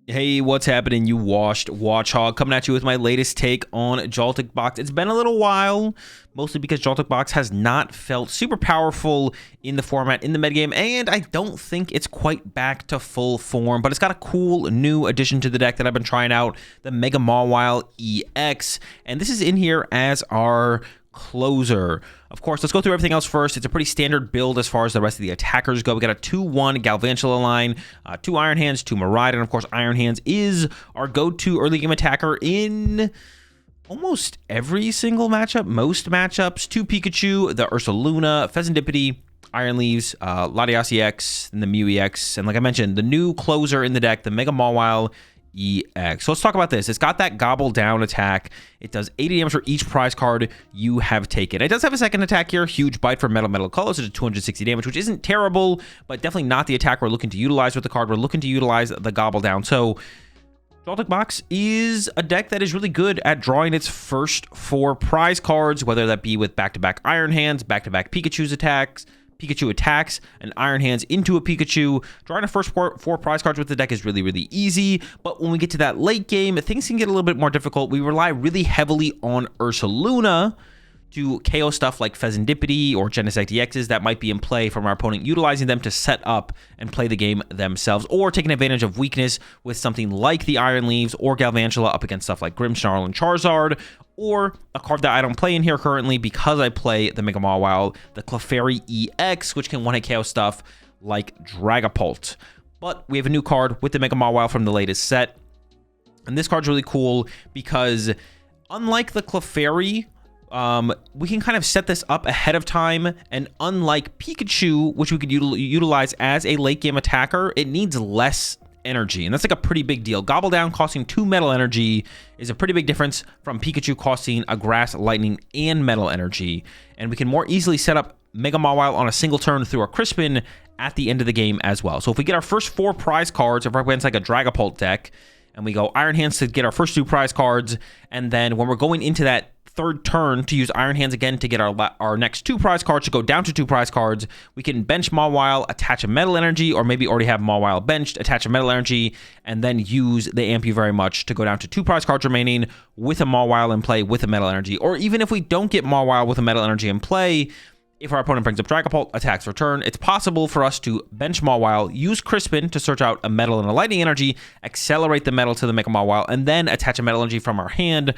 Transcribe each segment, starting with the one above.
Hey, what's happening, you washed watchhog? Coming at you with my latest take on Joltik Box. It's been a little while, mostly because Joltik Box has not felt super powerful in the format in the metagame, and I don't think it's quite back to full form, but it's got a cool new addition to the deck that I've been trying out, the Mega Mawile EX, and this is in here as our closer. Of course, let's go through everything else first. It's a pretty standard build as far as the rest of the attackers go. We got a 2-1 Galvantula line, 2 Iron Hands, 2 Miraidon. Of course, Iron Hands is our go-to early game attacker in almost every single matchup, most matchups. 2 Pikachu, the Ursaluna, Fezandipiti, Iron Leaves, Latias EX, and the Mew EX. And like I mentioned, the new closer in the deck, the Mega Mawile EX. So let's talk about this. It's got that gobble down attack. It does 80 damage for each prize card you have taken. It does have a second attack here, huge bite for Metal Colors at 260 damage, which isn't terrible, but definitely not the attack we're looking to utilize with the card. We're looking to utilize the gobble down. So Joltik Box is a deck that is really good at drawing its first 4 prize cards, whether that be with back-to-back Iron Hands, back-to-back Pikachu attacks, and Iron Hands into a Pikachu. Drawing the first 4 prize cards with the deck is really easy, but when we get to that late game, things can get a little bit more difficult. We rely really heavily on Ursaluna to KO stuff like Fezandipiti or Genesect EXs that might be in play from our opponent, utilizing them to set up and play the game themselves, or taking advantage of weakness with something like the Iron Leaves or Galvantula up against stuff like Grimmsnarl and Charizard, or a card that I don't play in here currently because I play the Mega Mawile, the Clefairy EX, which can one-hit KO stuff like Dragapult. But we have a new card with the Mega Mawile from the latest set, and this card's really cool because unlike the Clefairy, we can kind of set this up ahead of time, and unlike Pikachu, which we could utilize as a late game attacker, it needs less energy, and that's like a pretty big deal. Gobble Down costing 2 Metal Energy is a pretty big difference from Pikachu costing a Grass, Lightning, and Metal Energy, and we can more easily set up Mega Mawile on a single turn through a Crispin at the end of the game as well. So if we get our first 4 prize cards, if we're against like a Dragapult deck, and we go Iron Hands to get our first 2 prize cards, and then when we're going into that third turn to use Iron Hands again to get our next 2 prize cards to go down to 2 prize cards, we can bench Mawile, attach a Metal Energy, or maybe already have Mawile benched, attach a Metal Energy, and then use the Amp You Very Much to go down to 2 prize cards remaining with a Mawile in play with a Metal Energy. Or even if we don't get Mawile with a Metal Energy in play, if our opponent brings up Dragapult, attacks return, it's possible for us to bench Mawile, use Crispin to search out a Metal and a Lightning Energy, accelerate the Metal to the Mega Mawile, and then attach a Metal Energy from our hand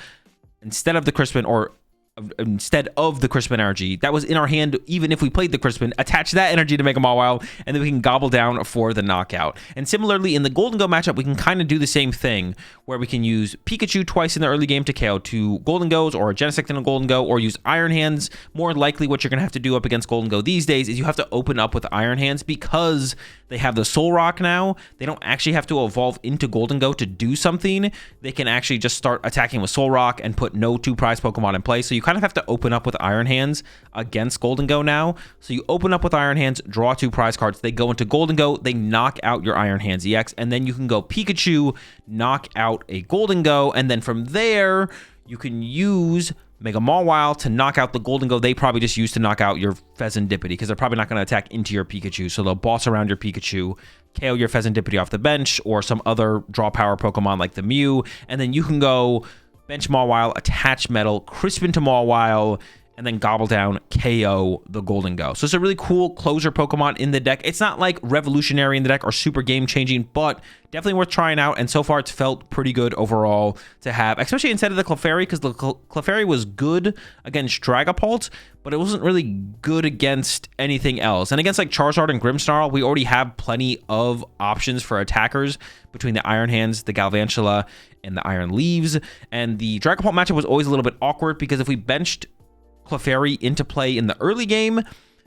instead of the Crispin energy that was in our hand. Even if we played the Crispin, attach that energy to Mega Mawile, and then we can gobble down for the knockout. And similarly, in the Golden Go matchup, we can kind of do the same thing, where we can use Pikachu twice in the early game to KO 2 Golden Go's, or a Genesect in a Golden Go, or use Iron Hands. More likely what you're going to have to do up against Golden Go these days is you have to open up with Iron Hands, because they have the Soul Rock now. They don't actually have to evolve into Golden Go to do something. They can actually just start attacking with Soul Rock and put no 2 prize Pokemon in play. So you kind of have to open up with Iron Hands against Golden Go now. So you open up with Iron Hands, draw 2 prize cards, they go into Golden Go, they knock out your Iron Hands EX, and then you can go Pikachu, knock out a Golden Go, and then from there, you can use Mega Mawile to knock out the Golden Go they probably just used to knock out your Fezandipiti, because they're probably not going to attack into your Pikachu, so they'll boss around your Pikachu, KO your Fezandipiti off the bench, or some other draw power Pokemon like the Mew, and then you can go bench Mawile, attach Metal, Crispin to Mawile, and then gobble down, KO the Golden Go. So it's a really cool closer Pokemon in the deck. It's not like revolutionary in the deck or super game-changing, but definitely worth trying out, and so far it's felt pretty good overall to have, especially instead of the Clefairy, because the Clefairy was good against Dragapult, but it wasn't really good against anything else. And against like Charizard and Grimmsnarl, we already have plenty of options for attackers between the Iron Hands, the Galvantula, and the Iron Leaves. And the Dragapult matchup was always a little bit awkward, because if we benched Clefairy into play in the early game,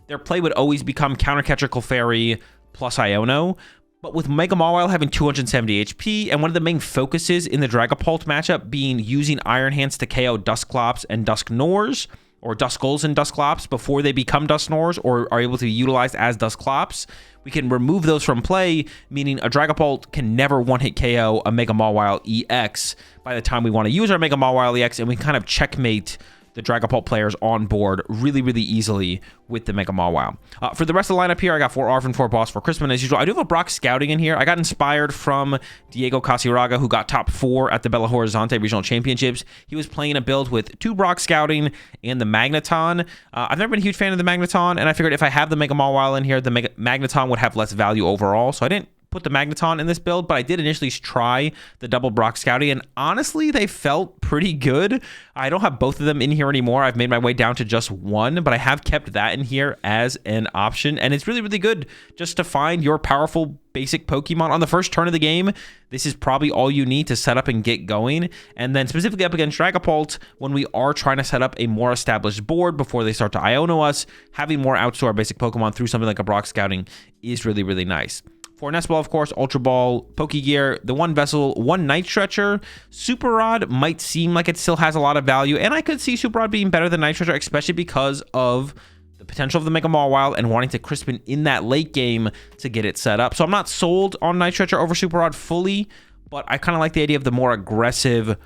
their play would always become Counter Catcher Clefairy plus Iono. But with Mega Mawile having 270 HP, and one of the main focuses in the Dragapult matchup being using Iron Hands to KO Dusclops and Dusknors, or Duskulls and Dusclops before they become Dusknors or are able to be utilized as Dusclops, we can remove those from play, meaning a Dragapult can never one-hit KO a Mega Mawile EX by the time we want to use our Mega Mawile EX, and we can kind of checkmate the Dragapult players on board really, really easily with the Mega Mawile. For the rest of the lineup here, I got 4 Arven, 4 Boss, 4 Crispin as usual. I do have a Brock Scouting in here. I got inspired from Diego Casiraga, who got top 4 at the Belo Horizonte Regional Championships. He was playing a build with 2 Brock Scouting and the Magneton. I've never been a huge fan of the Magneton, and I figured if I have the Mega Mawile in here, the Magneton would have less value overall, so I didn't put the Magneton in this build, but I did initially try the double Brock Scouting, and honestly, they felt pretty good. I don't have both of them in here anymore. I've made my way down to just one, but I have kept that in here as an option, and it's really, really good just to find your powerful basic Pokemon on the first turn of the game. This is probably all you need to set up and get going, and then specifically up against Dragapult, when we are trying to set up a more established board before they start to Iono us, having more outs to our basic Pokemon through something like a Brock Scouting is really, really nice. For Nest Ball, of course, Ultra Ball, Pokégear, the 1 Vessel, 1 Night Stretcher. Super Rod might seem like it still has a lot of value, and I could see Super Rod being better than Night Stretcher, especially because of the potential of the Mega Mawile and wanting to Crispin in that late game to get it set up. So I'm not sold on Night Stretcher over Super Rod fully, but I kind of like the idea of the more aggressive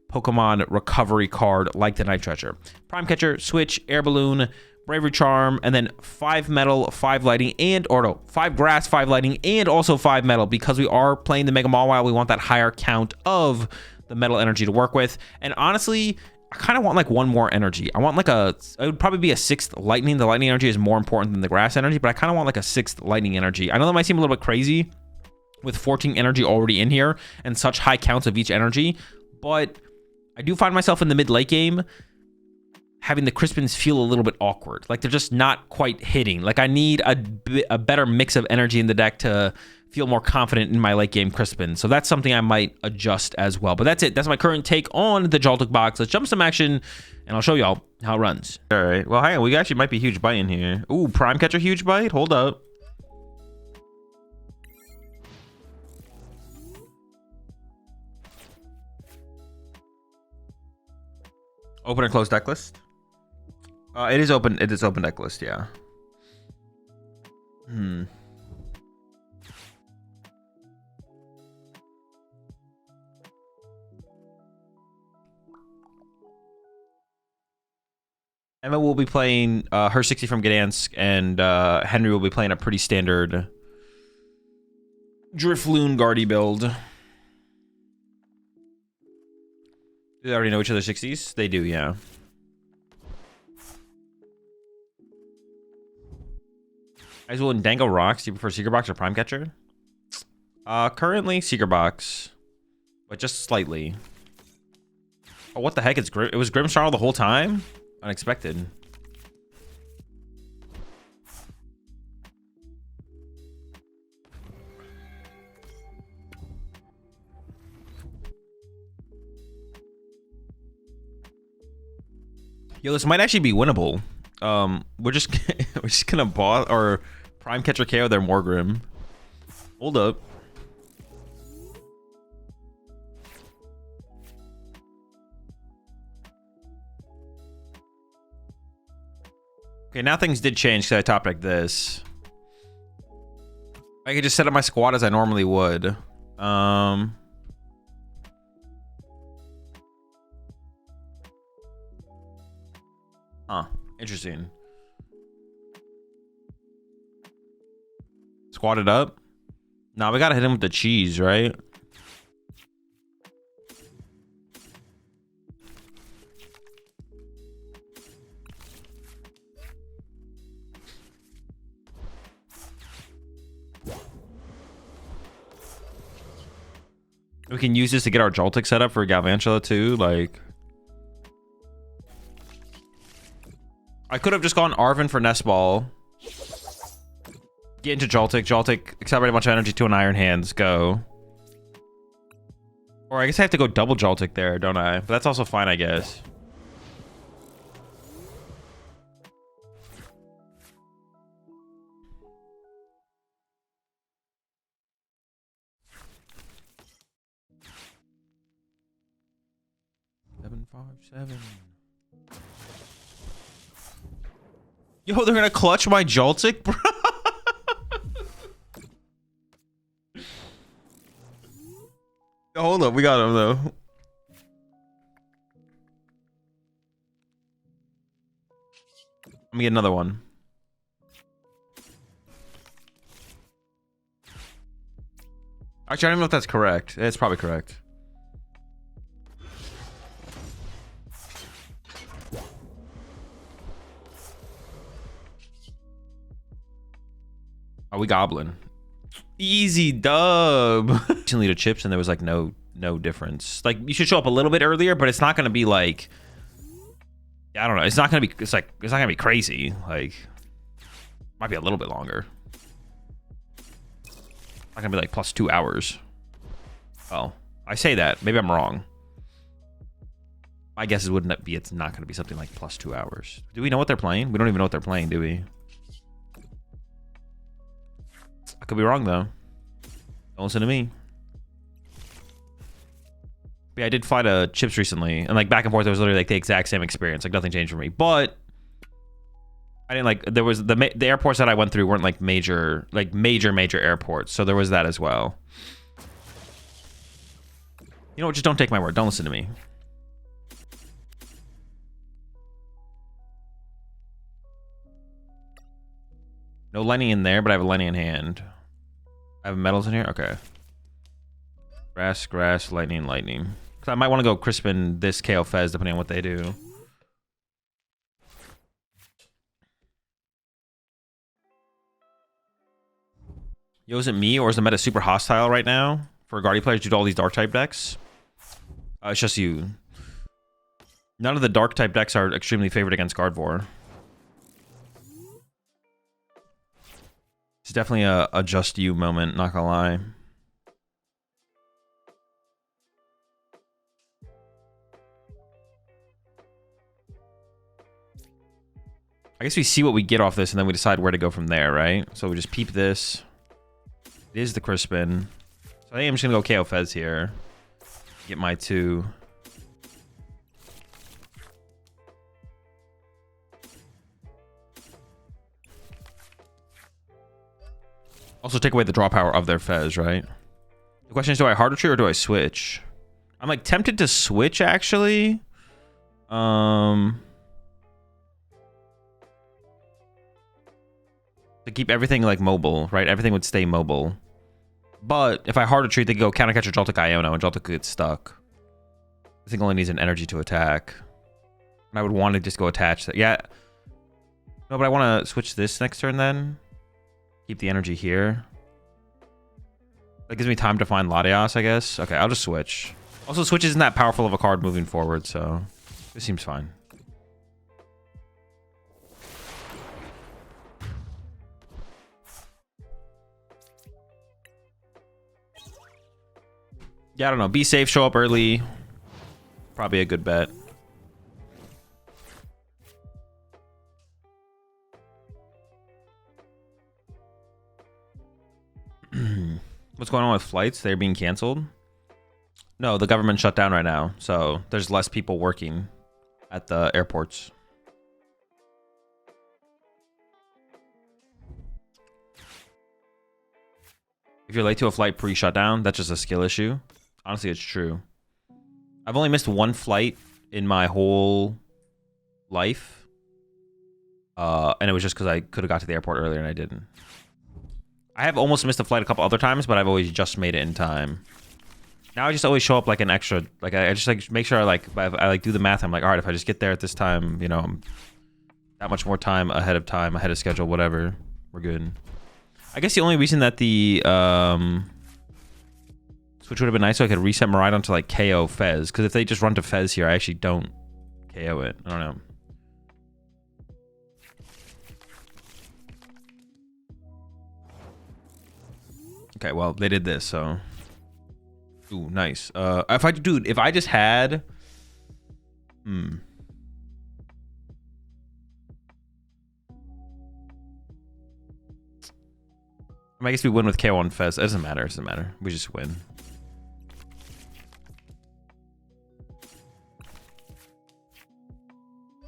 Pokemon recovery card like the Night Stretcher. Prime Catcher, Switch, Air Balloon, Bravery Charm, and then 5 Metal, 5 Lightning, and, or no, 5 Grass, 5 Lightning, and also 5 Metal, because we are playing the Mega Mawile. We want that higher count of the Metal Energy to work with. And honestly, I kind of want like 1 more energy. I want like it would probably be a 6th Lightning. The Lightning Energy is more important than the Grass Energy, but I kind of want like a 6th Lightning Energy. I know that might seem a little bit crazy with 14 energy already in here and such high counts of each energy, but I do find myself in the mid-late game having the Crispins feel a little bit awkward. Like they're just not quite hitting. Like I need a better mix of energy in the deck to feel more confident in my late game Crispin. So that's something I might adjust as well. But that's it. That's my current take on the Joltik box. Let's jump some action and I'll show y'all how it runs. All right. Well, hang on. We actually might be huge bite in here. Ooh, Prime Catcher huge bite. Hold up. Open and close deck list. It is open. It is open deck list. Yeah. Emma will be playing her 60 from Gdansk, and Henry will be playing a pretty standard Drifloon Guardy build. Do they already know each other's 60s? They do, yeah. Azul and Dango Rocks. Do you prefer Seeker Box or Prime Catcher? Currently Seeker Box, but just slightly. Oh, what the heck? It was Grimmsnarl the whole time? Unexpected. Yo, this might actually be winnable. We're just gonna boss or Prime Catcher KO their Morgrim. Hold up. Okay, now things did change because I top decked this. I could just set up my squad as I normally would. Huh, interesting. Squat it up. Nah, we gotta hit him with the cheese, right? We can use this to get our Joltik set up for Galvantula too, like. I could have just gone Arven for Nest Ball. Get into Joltik. Joltik, accelerate a bunch of energy to an Iron Hands. Go. Or I guess I have to go double Joltik there, don't I? But that's also fine, I guess. Seven. Yo, they're gonna clutch my Joltik, bro. Hold up, we got him though. Let me get another one. Actually, I don't know if that's correct. It's probably correct. Oh, we goblin. Easy dub. Recently to chips and there was like no difference. Like you should show up a little bit earlier, but it's not gonna be like, I don't know. It's not gonna be. It's not gonna be crazy. Like, might be a little bit longer. Not gonna be like plus 2 hours. Well, I say that. Maybe I'm wrong. My guess is wouldn't be. It's not gonna be something like plus 2 hours. Do we know what they're playing? We don't even know what they're playing, do we? I could be wrong though. Don't listen to me. Yeah, I did fly to chips recently, and like back and forth, it was literally like the exact same experience. Like nothing changed for me, but I didn't like. There was the airports that I went through weren't like major airports, so there was that as well. You know what? Just don't take my word. Don't listen to me. No lightning in there, but I have a lightning in hand. I have metals in here. Okay. Grass, lightning. Because I might want to go Crispin this KO Fez depending on what they do. Yo, is it me or is the meta super hostile right now for Guardian players due to all these dark type decks? It's just you. None of the dark type decks are extremely favored against Gardevoir. It's definitely a just you moment, not gonna lie. I guess we see what we get off this and then we decide where to go from there, right? So we just peep this. It is the Crispin. So I think I'm just gonna go KO Fez here. Get my 2. Also take away the draw power of their Fez, right? The question is, do I hard retreat or do I switch? I'm like tempted to switch actually. To keep everything like mobile, right? Everything would stay mobile. But if I hard retreat, they could go counter catcher Joltik Iono and Joltik could get stuck. This thing only needs an energy to attack. And I would want to just go attach that. Yeah. No, but I want to switch this next turn then. Keep the energy here. That gives me time to find Latias, I guess. Okay, I'll just switch. Also, switch isn't that powerful of a card moving forward, so this seems fine. Yeah, I don't know. Be safe, show up early. Probably a good bet. What's going on with flights? They're being canceled? No, the government shut down right now, so there's less people working at the airports. If you're late to a flight pre-shutdown, that's just a skill issue. Honestly, it's true. I've only missed 1 flight in my whole life. And it was just because I could have got to the airport earlier and I didn't. I have almost missed a flight a couple other times, but I've always just made it in time. Now I just always show up like an extra, like I just like make sure I like do the math. I'm like, all right, if I just get there at this time, you know, I'm that much more time, ahead of schedule, whatever, we're good. I guess the only reason that the switch would have been nice so I could reset Miraidon to like KO Fez, because if they just run to Fez here, I actually don't KO it. I don't know. Okay, well, they did this, so. Ooh, nice. If I just had... I guess we win with KO on Fez. It doesn't matter. It doesn't matter. We just win.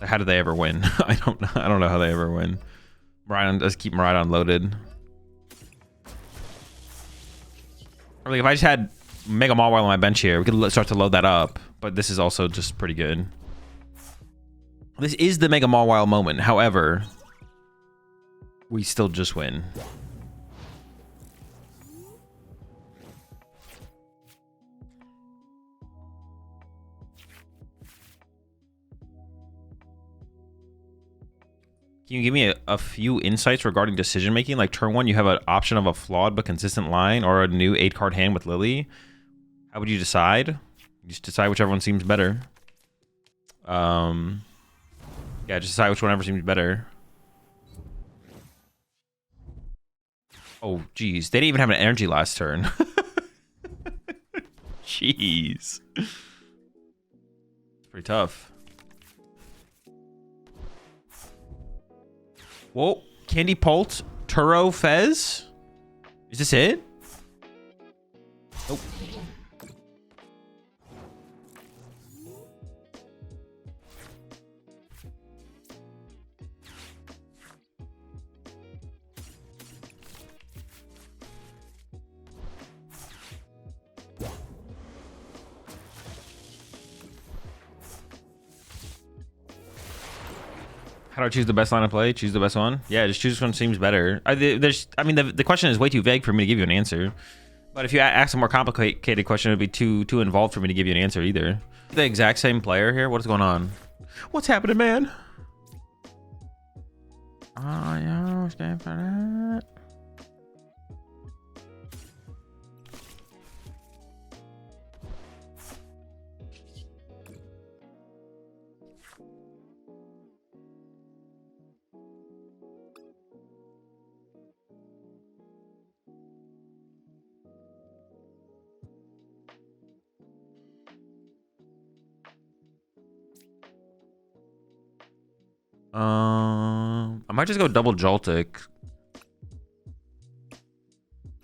How did they ever win? I don't know how they ever win. Miraidon, let's keep Miraidon loaded. Or like if I just had Mega Mawile on my bench here, we could start to load that up. But this is also just pretty good. This is the Mega Mawile moment. However, we still just win. Can you give me a few insights regarding decision making? Like turn 1, you have an option of a flawed but consistent line or a new 8-card hand with Lily. How would you decide? You just decide whichever one seems better. Yeah, just decide which one ever seems better. Oh, geez. They didn't even have an energy last turn. Jeez. It's pretty tough. Whoa, Candy Pult, Turo Fez. Is this it? Nope. How do I choose the best line of play? Choose the best one? Yeah, just choose which one seems better. The question is way too vague for me to give you an answer. But if you ask a more complicated question, it would be too involved for me to give you an answer either. The exact same player here? What is going on? What's happening, man? Oh, yeah, stand for that. I might just go double Joltik.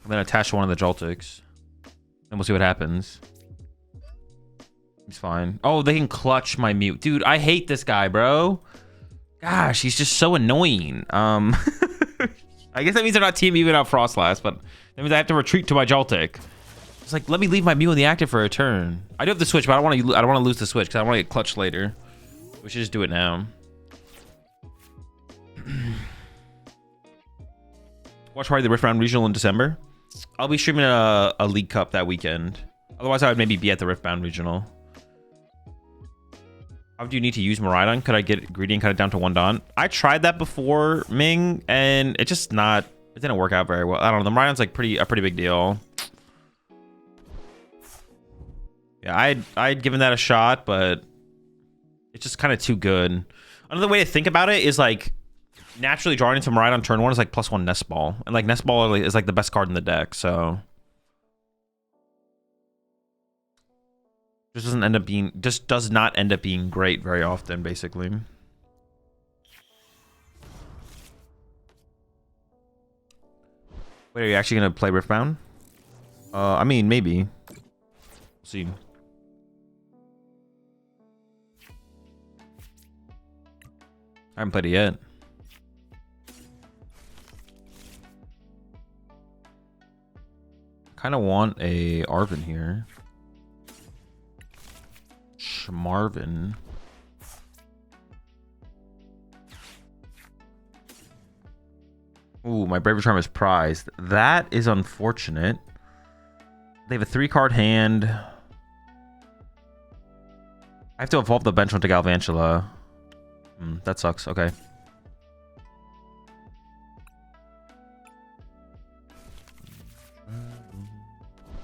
And then attach one of the Joltiks. And we'll see what happens. He's fine. Oh, they can clutch my mute. Dude, I hate this guy, bro. Gosh, he's just so annoying. I guess that means they're not team even out Frostlass, but that means I have to retreat to my Joltik. It's like, let me leave my Mew in the active for a turn. I do have the Switch, but I don't want to lose the Switch because I want to get clutched later. We should just do it now. Watch probably the Rift Bound Regional in December. I'll be streaming a League Cup that weekend. Otherwise, I would maybe be at the Rift Bound Regional. How do you need to use Miraidon? Could I get greedy and cut it down to 1 Don? I tried that before, Ming, and it didn't work out very well. I don't know. The Miraidon's like a pretty big deal. Yeah, I'd given that a shot, but it's just kind of too good. Another way to think about it is like naturally drawing into Miraidon turn 1 is like +1 Nest Ball, and like Nest Ball is like the best card in the deck, so just does not end up being great very often, basically. Wait, are you actually gonna play Riftbound? I mean, maybe. We'll see. I haven't played it yet. Kind of want a Arven here. Schmarvin. Ooh, my Bravery Charm is prized. That is unfortunate. They have a 3-card hand. I have to evolve the bench one to Galvantula. That sucks. Okay.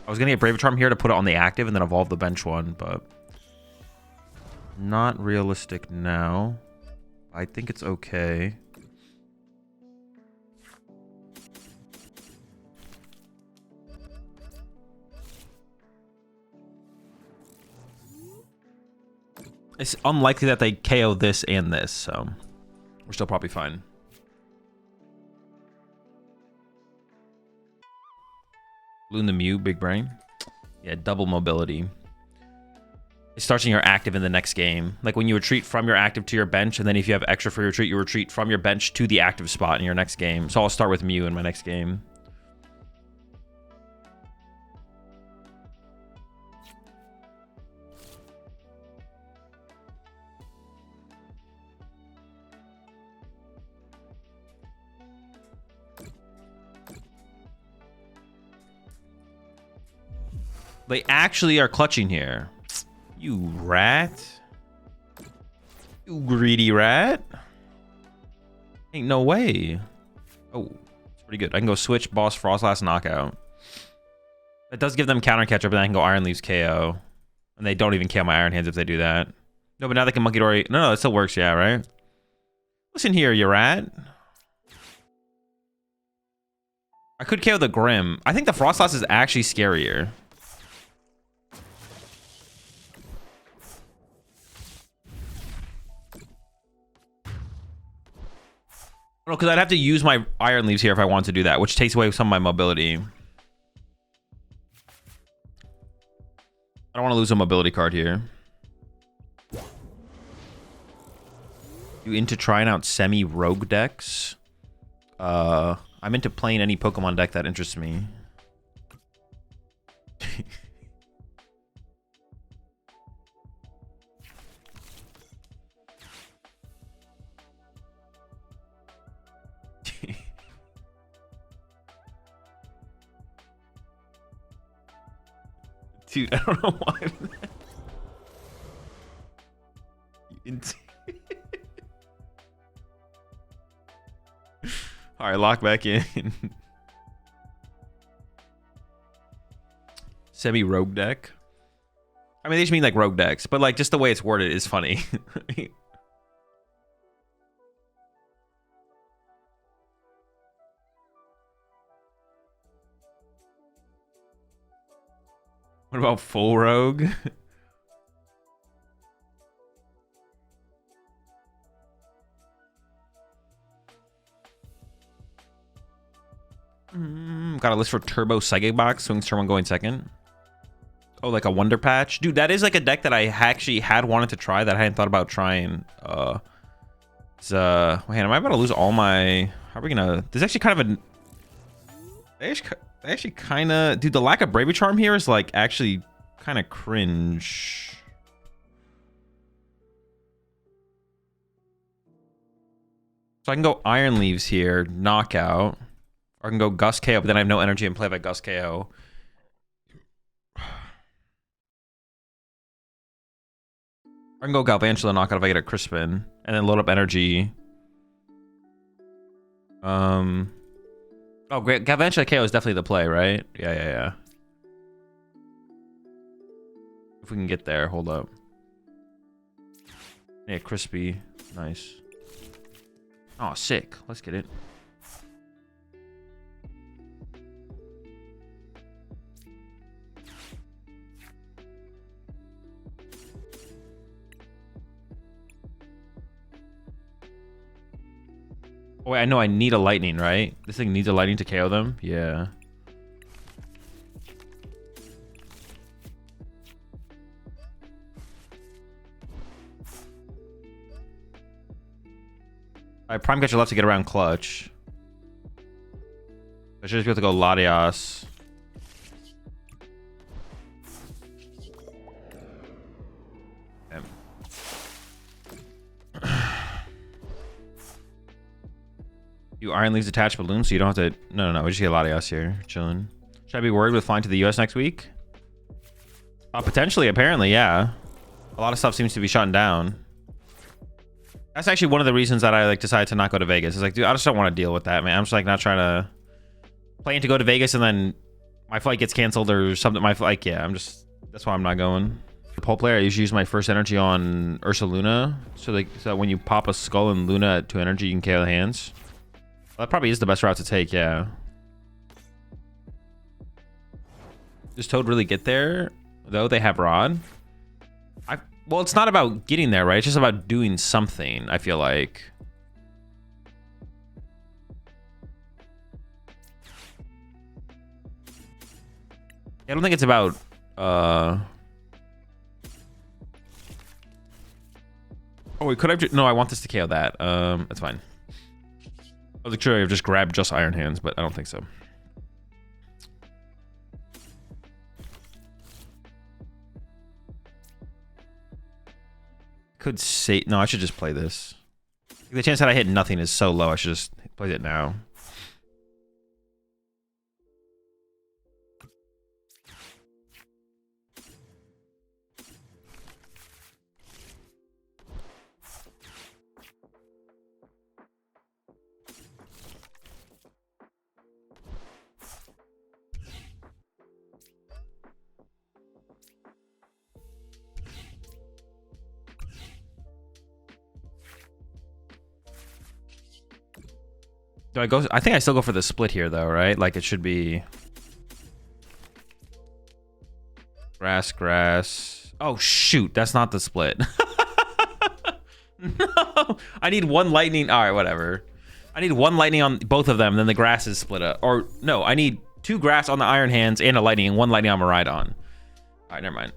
I was gonna get Bravery Charm here to put it on the active and then evolve the bench one, but not realistic now. I think it's okay. It's unlikely that they KO this and this, so we're still probably fine. Loon the Mew, big brain. Yeah, double mobility. It starts in your active in the next game. Like when you retreat from your active to your bench, and then if you have extra for your retreat, you retreat from your bench to the active spot in your next game. So I'll start with Mew in my next game. They actually are clutching here. You rat. You greedy rat. Ain't no way. Oh, it's pretty good. I can go Switch, Boss, Frostlass, Knockout. It does give them Counter Catcher, but then I can go Iron Leaves KO. And they don't even KO my Iron Hands if they do that. No, but now they can Monkey Dory. No, it still works, yeah, right? Listen here, you rat. I could KO the Grim. I think the Frostlass is actually scarier. No, because I'd have to use my Iron Leaves here if I want to do that, which takes away some of my mobility. I don't want to lose a mobility card here. You into trying out semi-rogue decks? I'm into playing any Pokemon deck that interests me. Dude, I don't know why. All right, lock back in. Semi-rogue deck. I mean, they just mean like rogue decks, but like just the way it's worded is funny. What about full rogue? Got a list for Turbo Psychic Box. Swings turn 1 going second. Oh, like a Wonder Patch. Dude, that is like a deck that I actually had wanted to try that I hadn't thought about trying. Wait, am I about to lose all my... How are we gonna... There's actually kind of a... They actually kind of... Dude, the lack of Bravery Charm here is like actually kind of cringe. So I can go Iron Leaves here, Knockout. Or I can go Gust KO, but then I have no energy and play by Gust KO. I can go Galvantula Knockout if I get a Crispin, and then load up energy. Oh, great. Galvantula KO is definitely the play, right? Yeah. If we can get there, hold up. Yeah, crispy. Nice. Oh, sick. Let's get it. Oh, wait, I know I need a lightning, right? This thing needs a lightning to KO them? Yeah. Alright, Prime Catcher left to get around clutch. I should just be able to go Latias. You Iron Leaves attach balloon, so you don't have to... No, we just get Latias here. Chilling. Should I be worried with flying to the US next week? Potentially, apparently, yeah. A lot of stuff seems to be shutting down. That's actually one of the reasons that I like decided to not go to Vegas. It's like, dude, I just don't want to deal with that, man. I'm just like not trying to plan to go to Vegas and then my flight gets canceled or something. My flight, yeah, that's why I'm not going. The pole player, I usually use my first energy on Ursaluna. So when you pop a Skull and Luna at 2 energy, you can KO the hands. Well, that probably is the best route to take, yeah. Does Toad really get there? Though they have Rod. Well, it's not about getting there, right? It's just about doing something, I feel like. I don't think it's about... Oh, wait, could I... No, I want this to KO that. That's fine. I was sure I've just grabbed just Iron Hands, but I don't think so. Could say... No, I should just play this. The chance that I hit nothing is so low, I should just play it now. Do I go? I think I still go for the split here, though, right? Like, it should be... Grass, grass. Oh, shoot. That's not the split. No. I need one lightning. All right, whatever. I need one lightning on both of them, then the grass is split up. Or, no, I need 2 grass on the Iron Hands and a lightning, and 1 lightning on Miraidon. All right, never mind.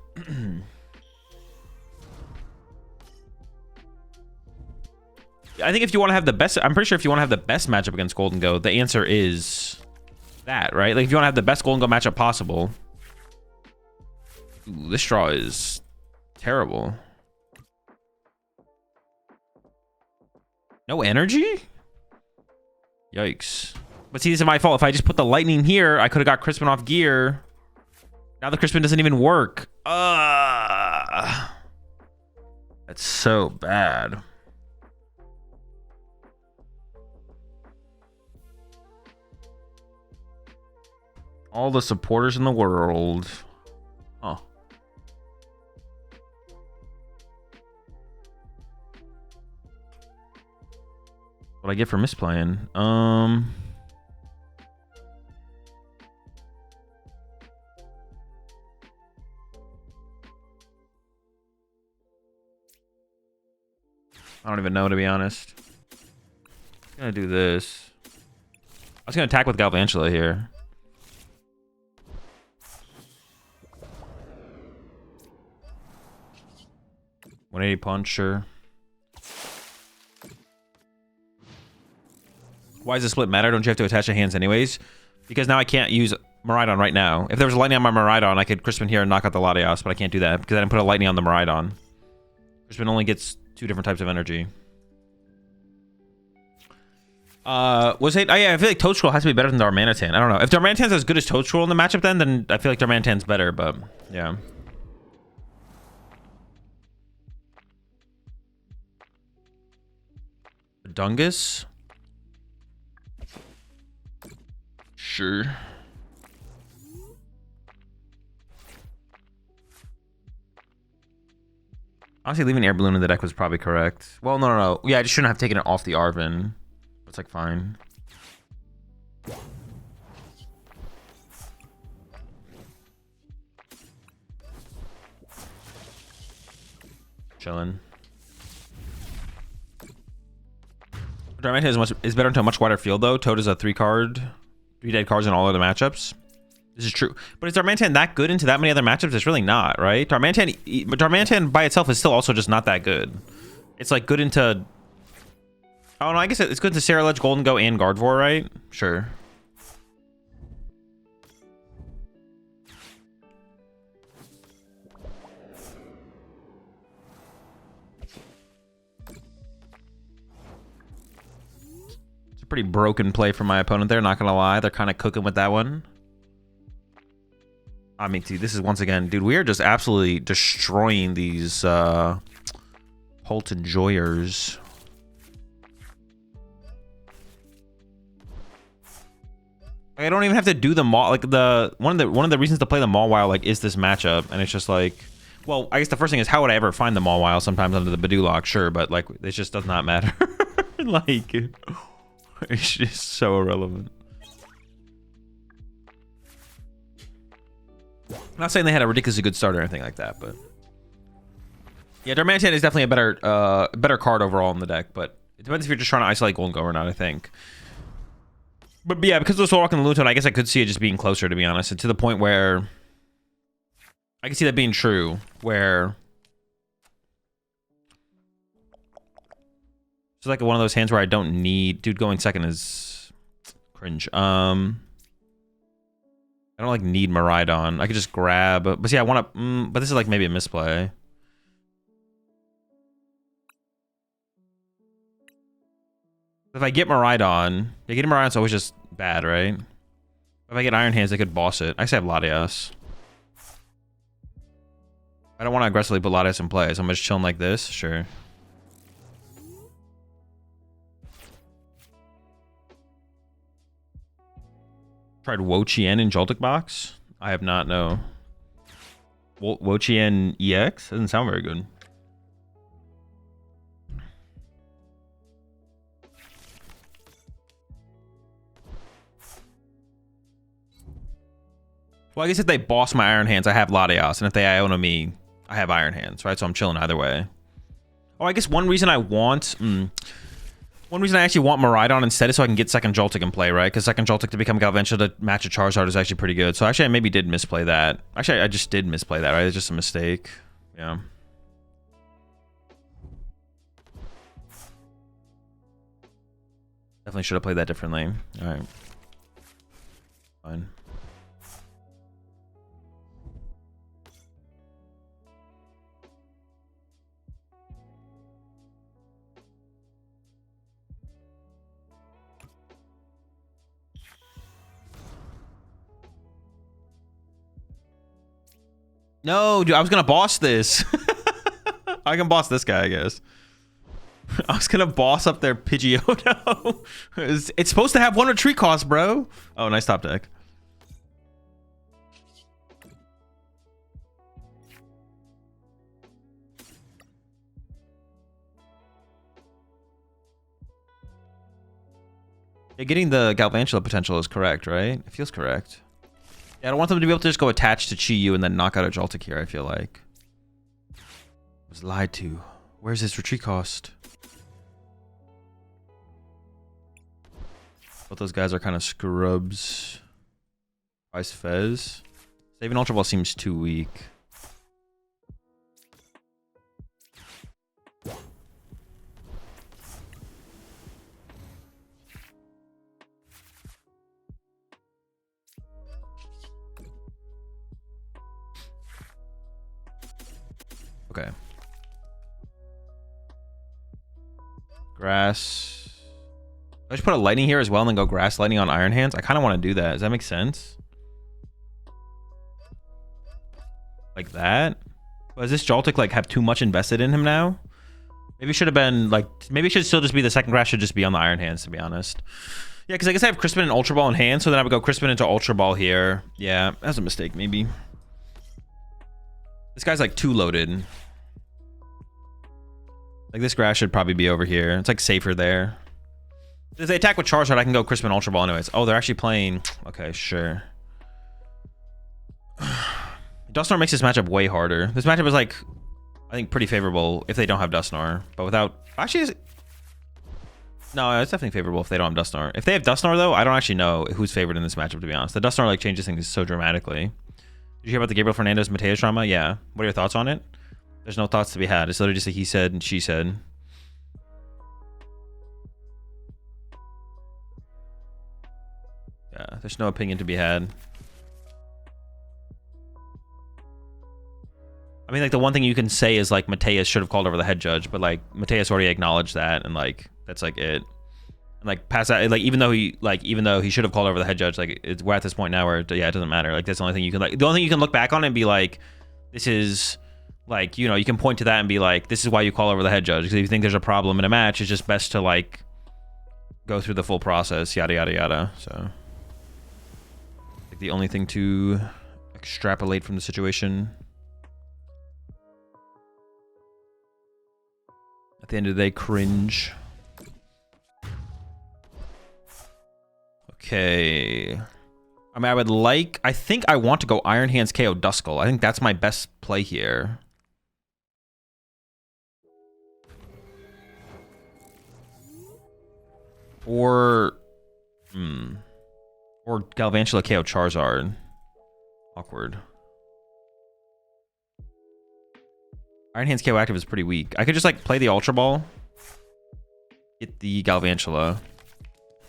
I think if you want to have the best, I'm pretty sure if you want to have the best matchup against Golden Go, the answer is that, right? Like, if you want to have the best Golden Go matchup possible. Ooh, this straw is terrible. No energy? Yikes. But see, this is my fault. If I just put the lightning here, I could have got Crispin off gear. Now the Crispin doesn't even work. That's so bad. All the supporters in the world. Oh. What I get for misplaying? I don't even know, to be honest. I'm gonna do this. I was gonna attack with Galvantula here. 180 punch, sure. Why does the split matter? Don't you have to attach your hands anyways? Because now I can't use Miraidon right now. If there was a lightning on my Miraidon, I could Crispin here and knock out the Latias, but I can't do that because I didn't put a lightning on the Miraidon. Crispin only gets 2 different types of energy. Was it? Yeah, I feel like Toadstool has to be better than Darmanitan. I don't know. If Darmanitan's as good as Toadstool in the matchup, then I feel like Darmanitan's better, but yeah. Dungus? Sure. Honestly, leaving Air Balloon in the deck was probably correct. Well, no. Yeah, I just shouldn't have taken it off the Arven. It's like fine. Chilling. Darmanitan is better into a much wider field, though. Toad is a 3 dead cards in all other matchups. This is true. But is Darmanitan that good into that many other matchups? It's really not, right? Darmanitan by itself is still also just not that good. It's like good into... I don't know, I guess it's good to Ceruledge, Golden Go, and Gardevoir, right? Sure. It's a pretty broken play from my opponent there, not gonna lie. They're kind of cooking with that one. I mean, dude, this is once again... Dude, we are just absolutely destroying these Holt Enjoyers. I don't even have to do the Maw, like one of the reasons to play the Mawile like is this matchup, and it's just like, well, I guess the first thing is how would I ever find the Mawile sometimes under the Badulok, sure, but like it just does not matter. Like it's just so irrelevant. I'm not saying they had a ridiculously good start or anything like that, but yeah, Darmanitan is definitely a better card overall in the deck, but it depends if you're just trying to isolate Golden Go or not, I think. But yeah, because of the Solrock and the Lunatone, I guess I could see it just being closer, to be honest, and to the point where I can see that being true, where it's like one of those hands where I don't need... Dude, going second is cringe. I don't like need Miraidon. I could just grab, but see, I want to... but this is like maybe a misplay. If I get Miraidon, getting Miraidon's always just bad, right? If I get Iron Hands, they could boss it. I say I have Latias. I don't want to aggressively put Latias in play, so I'm just chilling like this. Sure. Tried Wo-Chien in Joltik box? I have not, no. Wo-Chien EX? Doesn't sound very good. Well, I guess if they boss my Iron Hands, I have Latias, and if they Iona me, I have Iron Hands, right? So I'm chilling either way. Oh, I guess one reason I actually want Miraidon instead is so I can get second Joltik in play, right? Because second Joltik to become Galvantula to match a Charizard is actually pretty good. So actually, I maybe did misplay that. Actually, I just did misplay that, right? It's just a mistake. Yeah. Definitely should have played that differently. All right. Fine. No, dude, I was gonna boss this. I can boss this guy, I guess. I was gonna boss up their Pidgeotto. It's supposed to have 1 retreat cost, bro. Oh, nice top deck. Yeah, getting the Galvantula potential is correct, right? It feels correct. Yeah, I don't want them to be able to just go attach to Chi-Yu and then knock out a Joltik here, I feel like. I was lied to. Where's his retreat cost? Both those guys are kind of scrubs. Price Fez. Saving Ultra Ball seems too weak. Okay. Grass. I just put a lightning here as well and then go grass lightning on Iron Hands. I kind of want to do that. Does that make sense? Like that? Does this Joltik like have too much invested in him now? Maybe it should have been like, maybe it should still just be the second grass should just be on the Iron Hands, to be honest. Yeah, because I guess I have Crispin and Ultra Ball in hand, so then I would go Crispin into Ultra Ball here. Yeah, that's a mistake, maybe. This guy's like too loaded. Like this grass should probably be over here. It's like safer there. If they attack with Charizard, I can go Crispin Ultra Ball anyways. Oh, they're actually playing. Okay, sure. Dusknoir makes this matchup way harder. This matchup is like, I think, pretty favorable if they don't have Dusknoir. But without, actually, no, it's definitely favorable if they don't have Dusknoir. If they have Dusknoir though, I don't actually know who's favored in this matchup, to be honest. The Dusknoir like changes things so dramatically. Did you hear about the Gabriel Fernandez Mateus drama? Yeah. What are your thoughts on it? There's no thoughts to be had. It's literally just a he said and she said. Yeah, there's no opinion to be had. I mean, like, the one thing you can say is, like, Mateus should have called over the head judge, but, like, Mateus already acknowledged that, and, like, that's, like, it. And, like, past that, like, even though he should have called over the head judge, like, we're at this point now where, yeah, it doesn't matter. Like, that's the only thing you can, like, the only thing you can look back on and be like, this is, like, you know, you can point to that and be like, this is why you call over the head judge. Because if you think there's a problem in a match, it's just best to, like, go through the full process, yada, yada, yada. So, like, the only thing to extrapolate from the situation. At the end of the day, cringe. Okay. I mean, I think I want to go Iron Hands KO Duskull. I think that's my best play here. Or Galvantula KO Charizard. Awkward. Iron Hands KO active is pretty weak. I could just like play the Ultra Ball, get the Galvantula,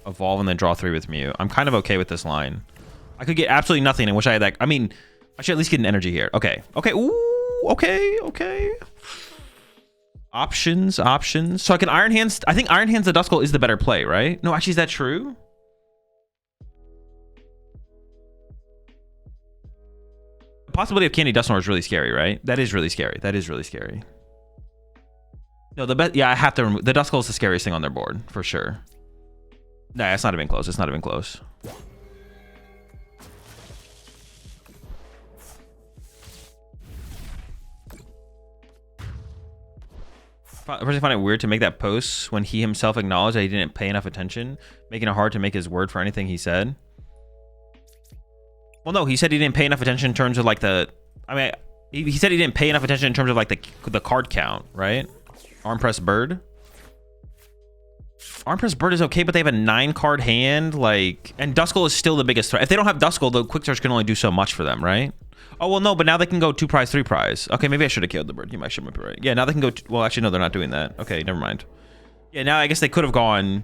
evolve, and then draw 3 with Mew. I'm kind of okay with this line. I could get absolutely nothing and wish I had that. I mean, I should at least get an energy here. Okay. Okay. Ooh. Okay. Okay. Options. So I can Iron Hands. I think Iron Hands the Duskull is the better play, right? No, actually, is that true? The possibility of Candy Dusknoir is really scary, right? That is really scary. That is really scary. No, the best. Yeah, I have to remove the Duskull is the scariest thing on their board for sure. Nah, it's not even close. It's not even close. I personally find it weird to make that post when he himself acknowledged that he didn't pay enough attention, making it hard to make his word for anything he said. Well, no, he said he didn't pay enough attention in terms of like the. I mean, he said he didn't pay enough attention in terms of like the card count, right? Arm press bird. Arm press bird is okay, but they have a 9-card hand, like, and Duskull is still the biggest threat. If they don't have Duskull, the quick search can only do so much for them, right? Oh well, no, but now they can go 2 prize, 3 prize. Okay, maybe I should have killed the bird. You might be right. Yeah, now they can go. Well, actually, no, they're not doing that. Okay, never mind. Yeah, now I guess they could have gone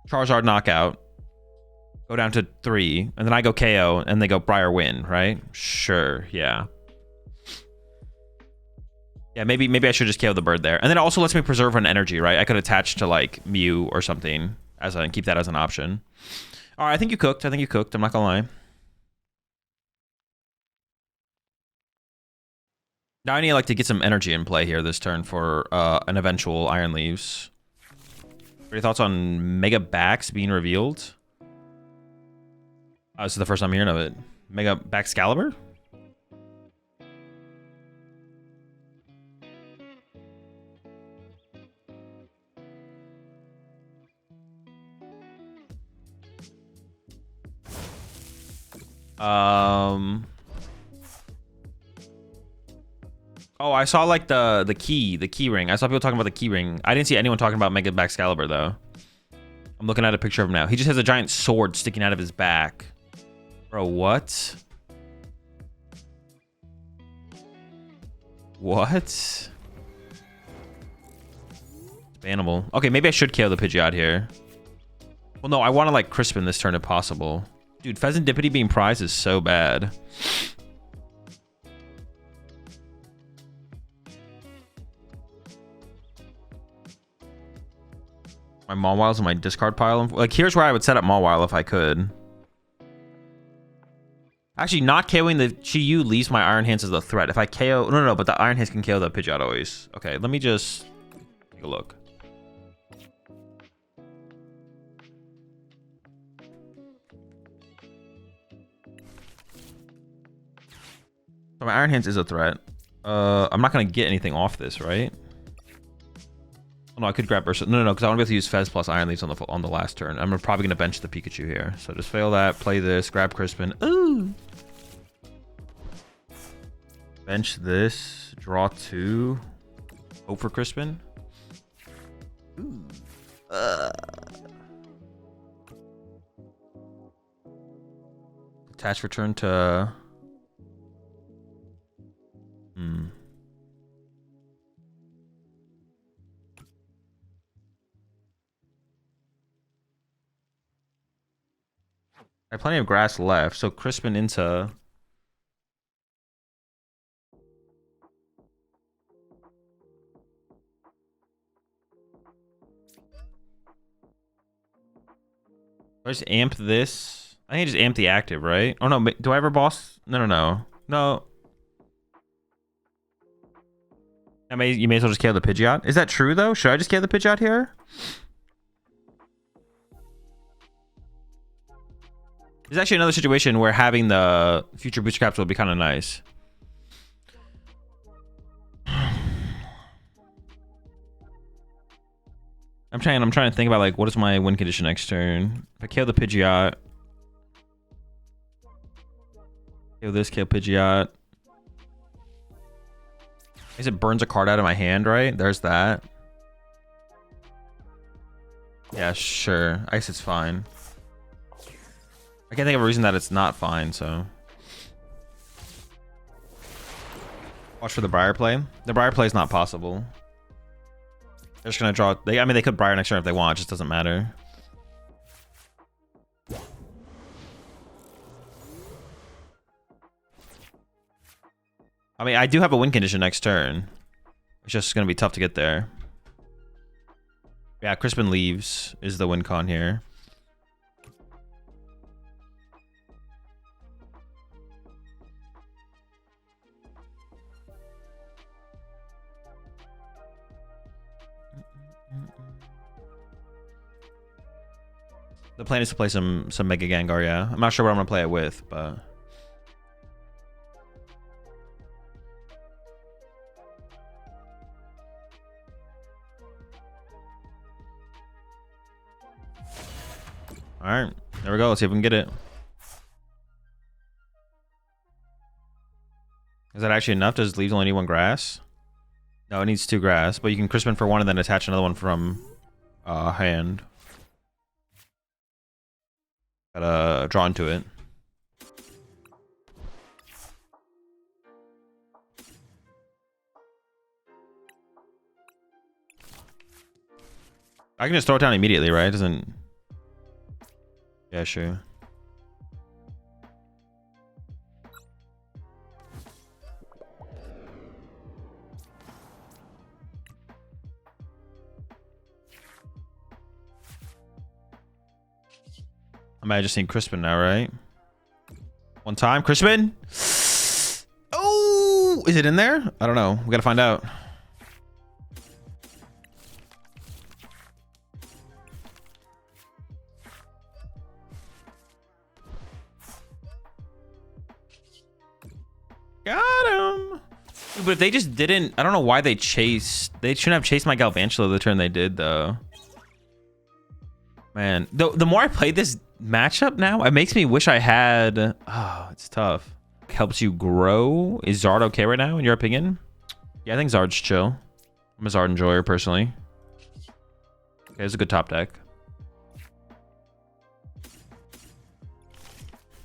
Charizard knockout, go down to 3, and then I go KO, and they go Briar win, right? Sure, yeah. Yeah, maybe I should just KO the bird there. And then it also lets me preserve an energy, right? I could attach to like Mew or something and keep that as an option. All right, I think you cooked. I'm not gonna lie. Now I need like to get some energy in play here this turn for an eventual Iron Leaves. What are your thoughts on Mega Bax being revealed? This is the first I'm hearing of it. Mega Baxcalibur? Oh, I saw like the key ring. I saw people talking about the key ring. I didn't see anyone talking about Mega Baxcalibur though. I'm looking at a picture of him now. He just has a giant sword sticking out of his back. Bro, what? What? Bannable. Okay, maybe I should KO the Pidgeot here. Well, no, I want to like Crispin this turn if possible. Dude, Fezandipiti being prized is so bad. My Mawile's in my discard pile. Like, here's where I would set up Mawile if I could. Actually, not KOing the Chi-Yu leaves my Iron Hands as a threat. If I KO... No, but the Iron Hands can KO the Pidgeot always. Okay, let me just take a look. So my Iron Hands is a threat. I'm not going to get anything off this, right? Oh, no, I could grab Ursaluna. No, because I want to be able to use Fez plus Iron Leaves on the last turn. I'm probably going to bench the Pikachu here. So just fail that, play this, grab Crispin. Ooh! Bench this, draw 2. Hope for Crispin. Ooh. Attach return to... I have plenty of grass left, so Crispin into... I just amp this. I think I just amp the active, right? Oh no, do I ever boss? No. No. You may as well just KO the Pidgeot. Is that true though? Should I just KO the Pidgeot here? There's actually another situation where having the future booster capsule would be kind of nice. I'm trying to think about like what is my win condition next turn. If I KO the Pidgeot, KO this, KO Pidgeot. I guess it burns a card out of my hand, right? There's that. Yeah, sure. I guess it's fine. I can't think of a reason that it's not fine, so. Watch for the Briar play. The Briar play is not possible. They're just gonna draw. I mean, they could Briar next turn if they want. It just doesn't matter. I mean, I do have a win condition next turn. It's just gonna be tough to get there. Yeah, Crispin leaves is the win con here. The plan is to play some Mega Gengar, yeah. I'm not sure what I'm gonna play it with, but all right, there we go. Let's see if we can get it. that actually enough? Does leaves only need 1 grass? No, it needs 2 grass, but you can Crispin for 1 and then attach another one from hand. Gotta draw into it. I can just throw it down immediately, right? It doesn't... Yeah, sure. I might just need Crispin now, right? 1 time, Crispin. Oh, is it in there? I don't know. We gotta find out. Got him. But if they just didn't, I don't know why they chased. They shouldn't have chased my Galvantula the turn they did, though. Man, the more I play this matchup now, it makes me wish I had... Oh, it's tough. Helps you grow. Is Zard okay right now, in your opinion? Yeah, I think Zard's chill. I'm a Zard enjoyer, personally. Okay, it's a good top deck.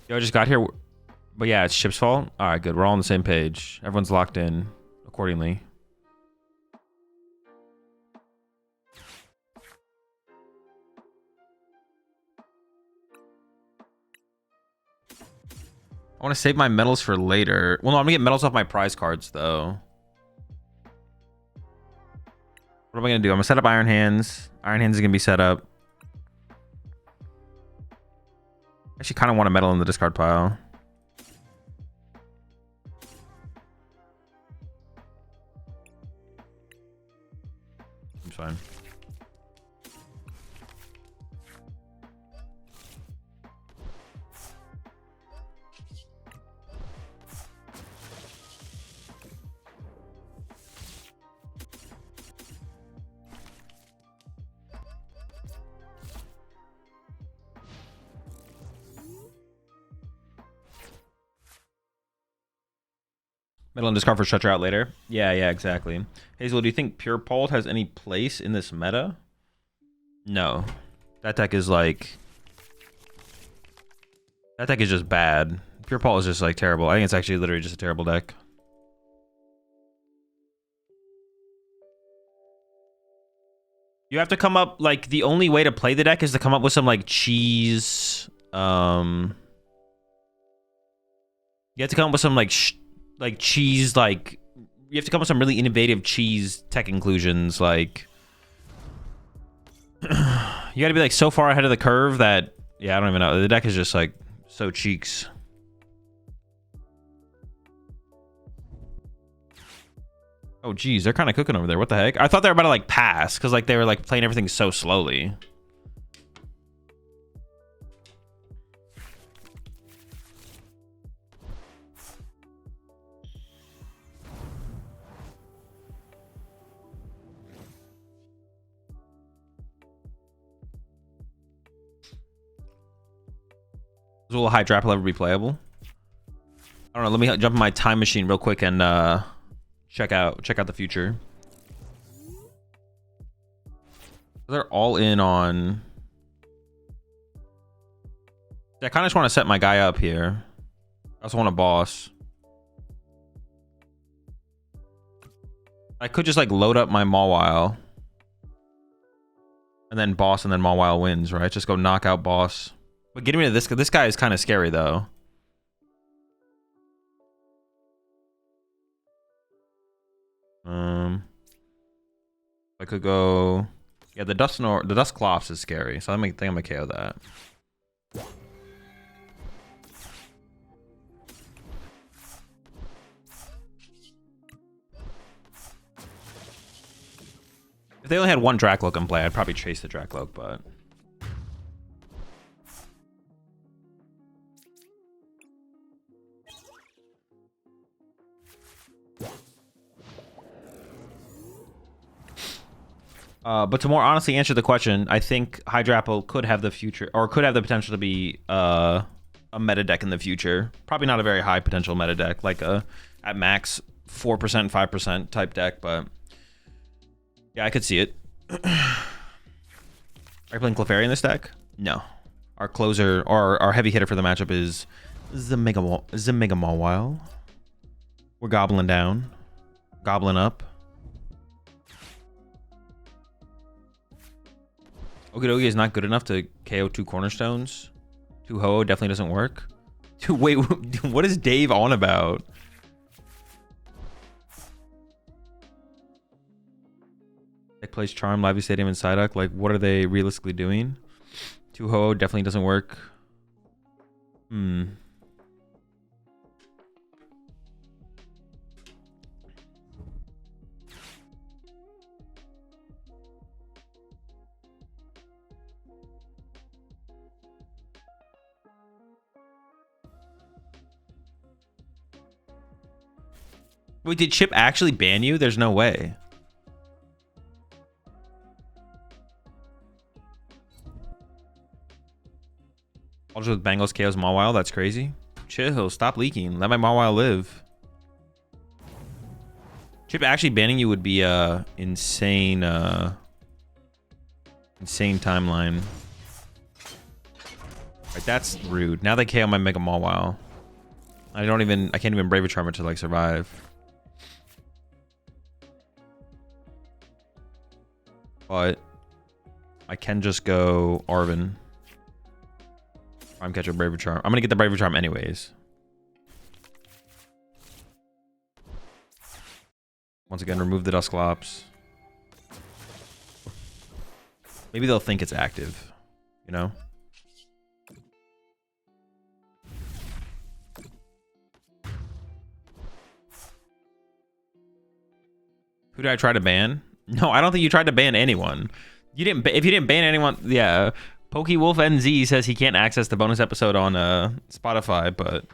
Yo, I just got here. But yeah, it's Chip's fault. All right, good. We're all on the same page. Everyone's locked in accordingly. I want to save my medals for later. Well, no, I'm gonna get medals off my prize cards, though. What am I gonna do? I'm gonna set up Iron Hands. Iron Hands is gonna be set up. I actually kind of want a medal in the discard pile. Seems fine. Metal and discard for stretcher out later. Yeah, exactly. Hazel, do you think Pure Pult has any place in this meta? No. That deck is like... That deck is just bad. Pure Pult is just like terrible. I think it's actually literally just a terrible deck. You have to come up, like, the only way to play the deck is to come up with some, like, cheese... You have to come up with some, like cheese, like you have to come up with some really innovative cheese tech inclusions. Like you gotta be like so far ahead of the curve that, yeah, I don't even know. The deck is just like so cheeks. Oh geez, they're kind of cooking over there. What the heck? I thought they were about to like pass because like they were like playing everything so slowly. Will a high drop will ever be playable? I don't know. Let me jump in my time machine real quick and check out the future. They're all in on... I kind of just want to set my guy up here. I also want a boss. I could just like load up my Mawile. And then boss and then Mawile wins, right? Just go knock out boss. But getting rid of this guy is kind of scary, though. I could go... Yeah, the Dust Cloths is scary, so I think I'm okay with that. If they only had one Dracloak in play, I'd probably chase the Dracloak, but... But to more honestly answer the question, I think Hydrapple could have the future, or could have the potential to be a a meta deck in the future. Probably not a very high potential meta deck, like a at max 4%, 5% type deck, but yeah, I could see it. Are you playing Clefairy in this deck? No. Our closer, or our heavy hitter for the matchup is the Mega Mawile. We're gobbling down, gobbling up. Okidogi is not good enough to KO 2 cornerstones. 2 Ho definitely doesn't work. Wait, what is Dave on about? Deck plays Charm, Lively Stadium, and Psyduck. Like, what are they realistically doing? 2 Ho definitely doesn't work. Wait, did Chip actually ban you? There's no way. Ultra with Bengals KOs Mawile. That's crazy. Chill. Stop leaking. Let my Mawile live. Chip actually banning you would be insane. Insane timeline. Right, that's rude. Now they KO my Mega Mawile. I can't even Bravery Charm to like survive. But I can just go Arven. Prime Catcher Bravery Charm. I'm gonna get the Bravery Charm anyways. Once again, remove the Dusclops. Maybe they'll think it's active, you know? Who did I try to ban? No, I don't think you tried to ban anyone. You didn't. If you didn't ban anyone, yeah. PokeWolf NZ says he can't access the bonus episode on Spotify, but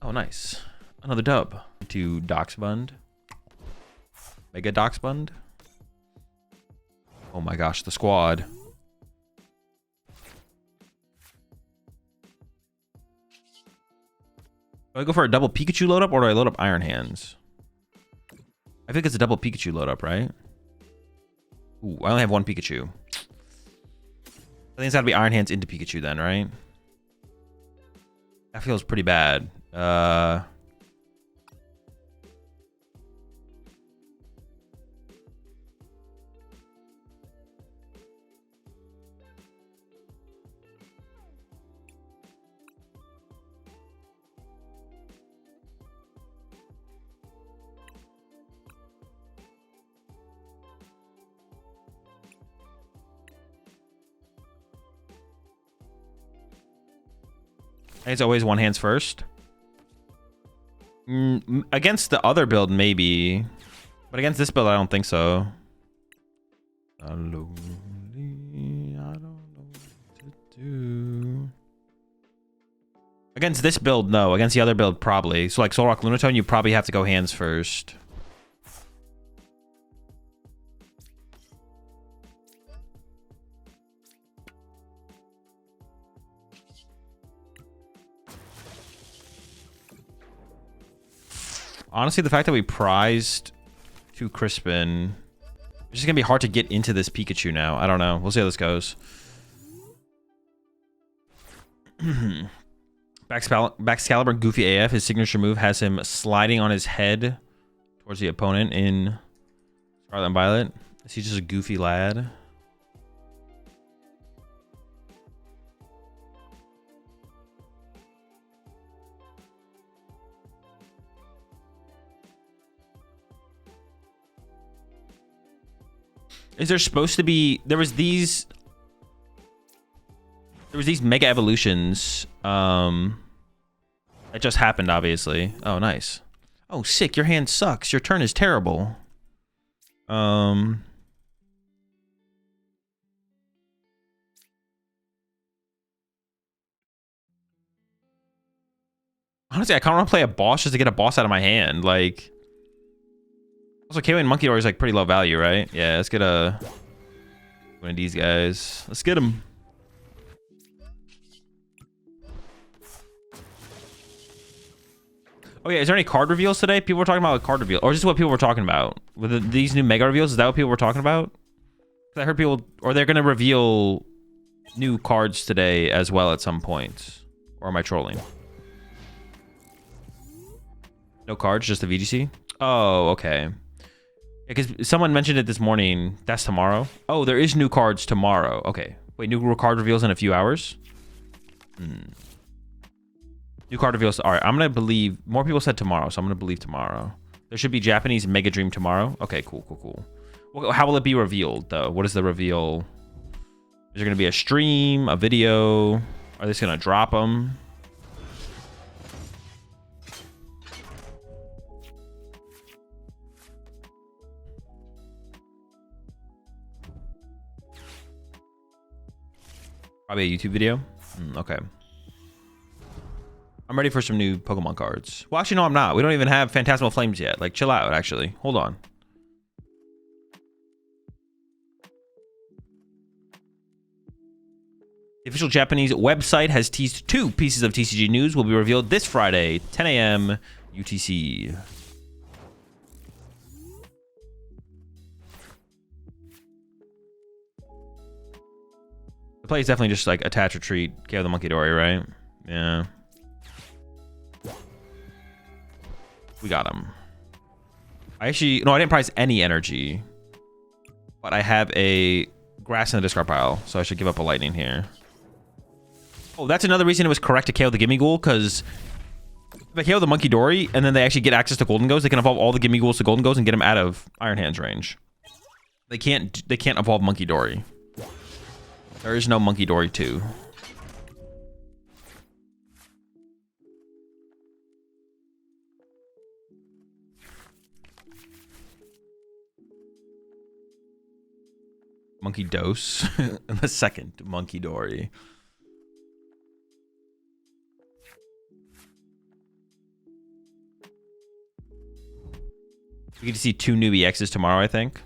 oh, nice, another dub to Doxbund, Mega Doxbund. Oh my gosh, the squad. Do I go for a double Pikachu load up or do I load up Iron Hands? I think it's a double Pikachu load up, right? Ooh, I only have 1 Pikachu. I think it's gotta be Iron Hands into Pikachu then, right? That feels pretty bad. It's always 1 hands first. Against the other build, maybe. But against this build, I don't think so. I don't know what to do. Against this build, no. Against the other build, probably. So like Solrock Lunatone, you probably have to go hands first. Honestly, the fact that we prized to Crispin, it's just gonna be hard to get into this Pikachu now. I don't know. We'll see how this goes. Baxcalibur Goofy AF, his signature move has him sliding on his head towards the opponent in Scarlet and Violet. Is he just a goofy lad? Is there supposed to be... There was these mega evolutions that just happened, obviously. Oh, nice. Oh, sick. Your hand sucks. Your turn is terrible. Honestly, I kind of want to play a boss just to get a boss out of my hand. Like... Also, K-Wing Monkey Door is like pretty low value, right? Yeah, let's get one of these guys. Let's get him. Oh yeah, is there any card reveals today? People were talking about card reveal, or is this what people were talking about with these new mega reveals? Is that what people were talking about? 'Cause I heard people, or they're gonna reveal new cards today as well at some point. Or am I trolling? No cards, just the VGC. Oh, okay. Because someone mentioned it this morning. That's tomorrow. Oh, there is new cards tomorrow. Okay. Wait, new card reveals in a few hours. New card reveals. All right, I'm gonna believe. More people said tomorrow, so I'm gonna believe tomorrow. There should be Japanese Mega Dream tomorrow. Okay, cool, cool, cool. Well, how will it be revealed though? What is the reveal? Is there gonna be a stream, a video? Are they just gonna drop them? Probably a YouTube video. Okay. I'm ready for some new Pokemon cards. Well, actually, no, I'm not. We don't even have Phantasmal Flames yet. Like, chill out, actually. Hold on. The official Japanese website has teased 2 pieces of TCG news will be revealed this Friday, 10 a.m. UTC. The play is definitely just like attach, retreat, KO the Monkey Dory, right? Yeah. We got him. I didn't prize any energy, but I have a grass in the discard pile, so I should give up a lightning here. Oh, that's another reason it was correct to KO the Gimme Ghoul, because if they KO the Monkey Dory and then they actually get access to Golden Goes, they can evolve all the Gimme Ghouls to Golden Goes and get them out of Iron Hand's range. They can't evolve Monkey Dory. There is no Monkey Dory 2. Monkey Dose. The second Monkey Dory. We get to see 2 new EXs tomorrow, I think.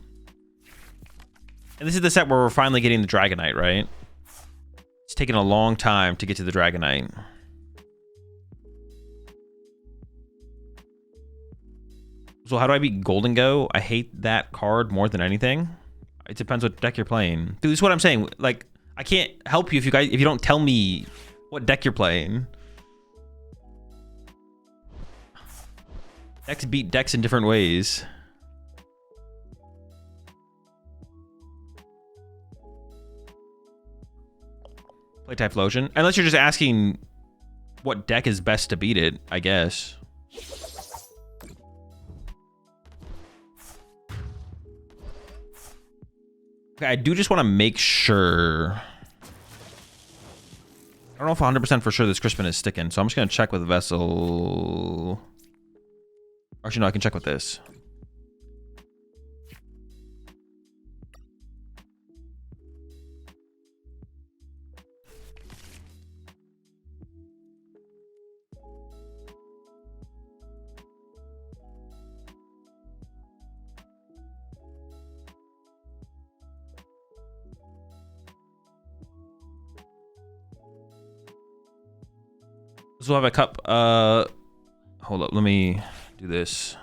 And this is the set where we're finally getting the Dragonite, right? It's taken a long time to get to the Dragonite. So how do I beat Golden Go? I hate that card more than anything. It depends what deck you're playing. Dude, this is what I'm saying. Like, I can't help you if you don't tell me what deck you're playing. Decks beat decks in different ways. Play Typhlosion. Unless you're just asking what deck is best to beat it, I guess. Okay, I do just want to make sure. I don't know if 100% for sure this Crispin is sticking, so I'm just going to check with Vessel. Actually, no, I can check with this. So we'll have a cup. Hold up, let me do this.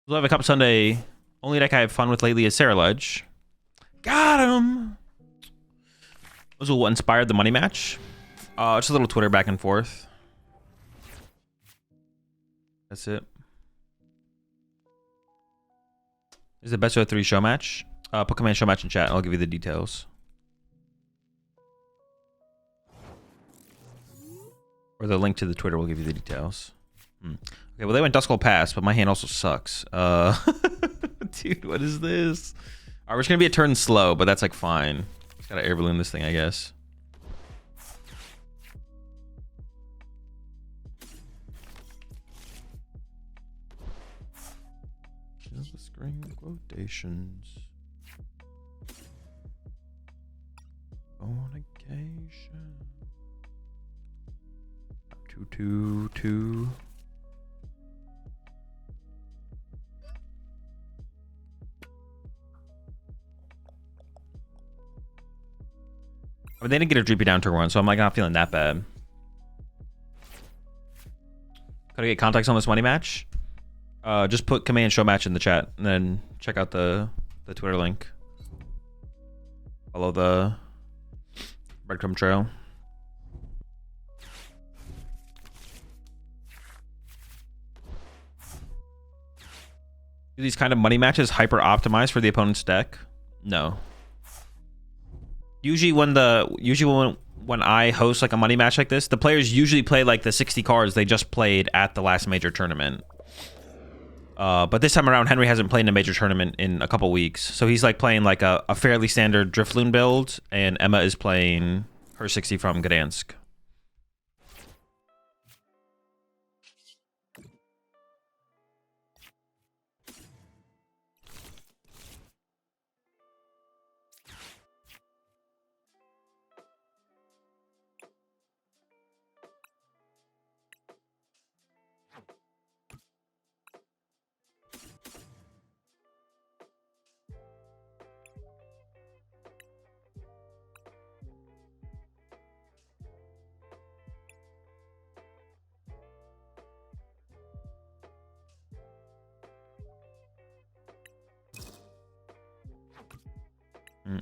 We'll have a cup Sunday. Only deck I have fun with lately is Cerulege. Got him. Those will inspire the money match. Just a little Twitter back and forth. That's it. Is the best of 3 show match? Pokemon show match in chat. I'll give you the details. Or the link to the Twitter will give you the details. Okay, well they went Duskull Pass, but my hand also sucks. Dude, what is this? Alright, we're just gonna be a turn slow, but that's like fine. Just gotta air balloon this thing, I guess. Just the screen quotations. Fornication. 222. I mean, they didn't get a Dreepy down turn 1, so I'm like not feeling that bad. Could I get context on this money match? Just put command show match in the chat and then check out the Twitter link. Follow the breadcrumb trail. Do these kind of money matches hyper optimize for the opponent's deck? No. Usually when I host like a money match like this, the players usually play like the 60 cards they just played at the last major tournament. But this time around, Henry hasn't played in a major tournament in a couple weeks. So he's like playing like a fairly standard Drifloon build, and Emma is playing her 60 from Gdansk.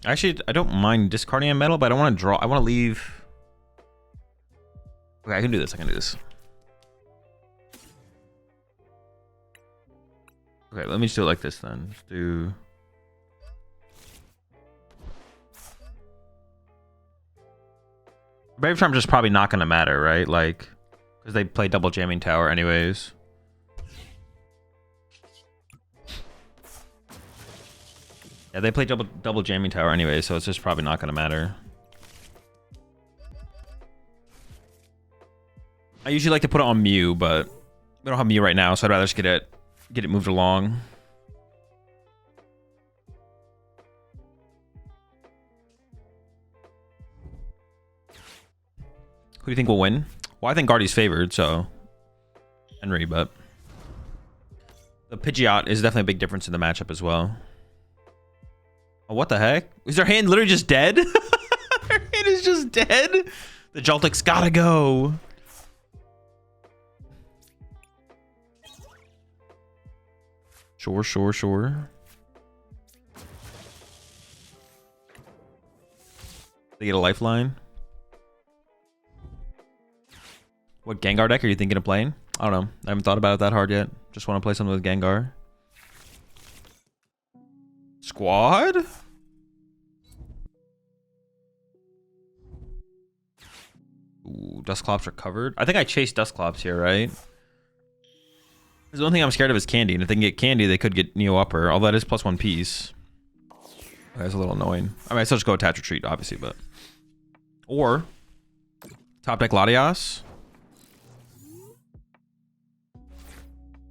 Actually, I don't mind discarding a metal, but I don't want to draw. I want to leave. Okay, I can do this. I can do this. Okay, let me just do it like this then. Just do. Bravery Charm just probably not going to matter, right? Like, because they play double jamming tower anyways. Yeah, they play double jamming tower anyway, so it's just probably not going to matter. I usually like to put it on Mew, but we don't have Mew right now, so I'd rather just get it moved along. Who do you think will win? Well, I think Guardy's favored, so Henry, but the Pidgeot is definitely a big difference in the matchup as well. Oh, what the heck? Is their hand literally just dead? Their hand is just dead? The Joltik's gotta go. Sure, sure, sure. They get a lifeline. What Gengar deck are you thinking of playing? I don't know. I haven't thought about it that hard yet. Just want to play something with Gengar. Squad? Ooh, Dusclops are covered. I think I chased Dusclops here, right? The only thing I'm scared of is Candy, and if they can get Candy, they could get Neo Upper. Although that is +1 piece. That's a little annoying. I mean, I still just go Attach Retreat, obviously, but... Or... Top deck Latias.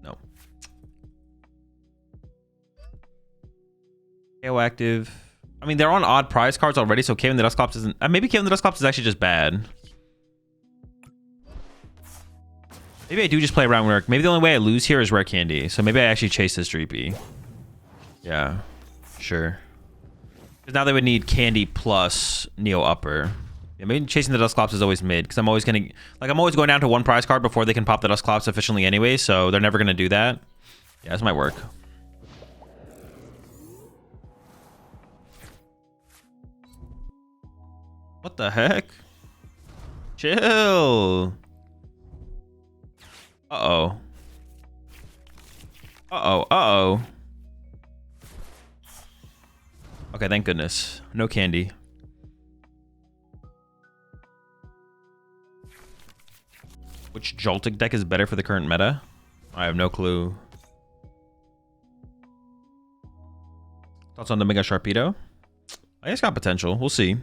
No. KO active. I mean, they're on odd prize cards already, so Kevin the Dusclops isn't... maybe Kevin the Dusclops is actually just bad. Maybe I do just play around work. Maybe the only way I lose here is Rare Candy. So maybe I actually chase this Dreepy. Yeah, sure. Because now they would need Candy plus Neo Upper. Yeah, maybe chasing the Dusclops is always mid. Because I'm always going to... Like, I'm always going down to one prize card before they can pop the Dusclops efficiently anyway. So they're never going to do that. Yeah, this might work. What the heck? Chill. Uh-oh. Uh-oh. Uh-oh. Okay, thank goodness. No Candy. Which Joltik deck is better for the current meta? I have no clue. Thoughts on the Mega Sharpedo? I guess got potential. We'll see.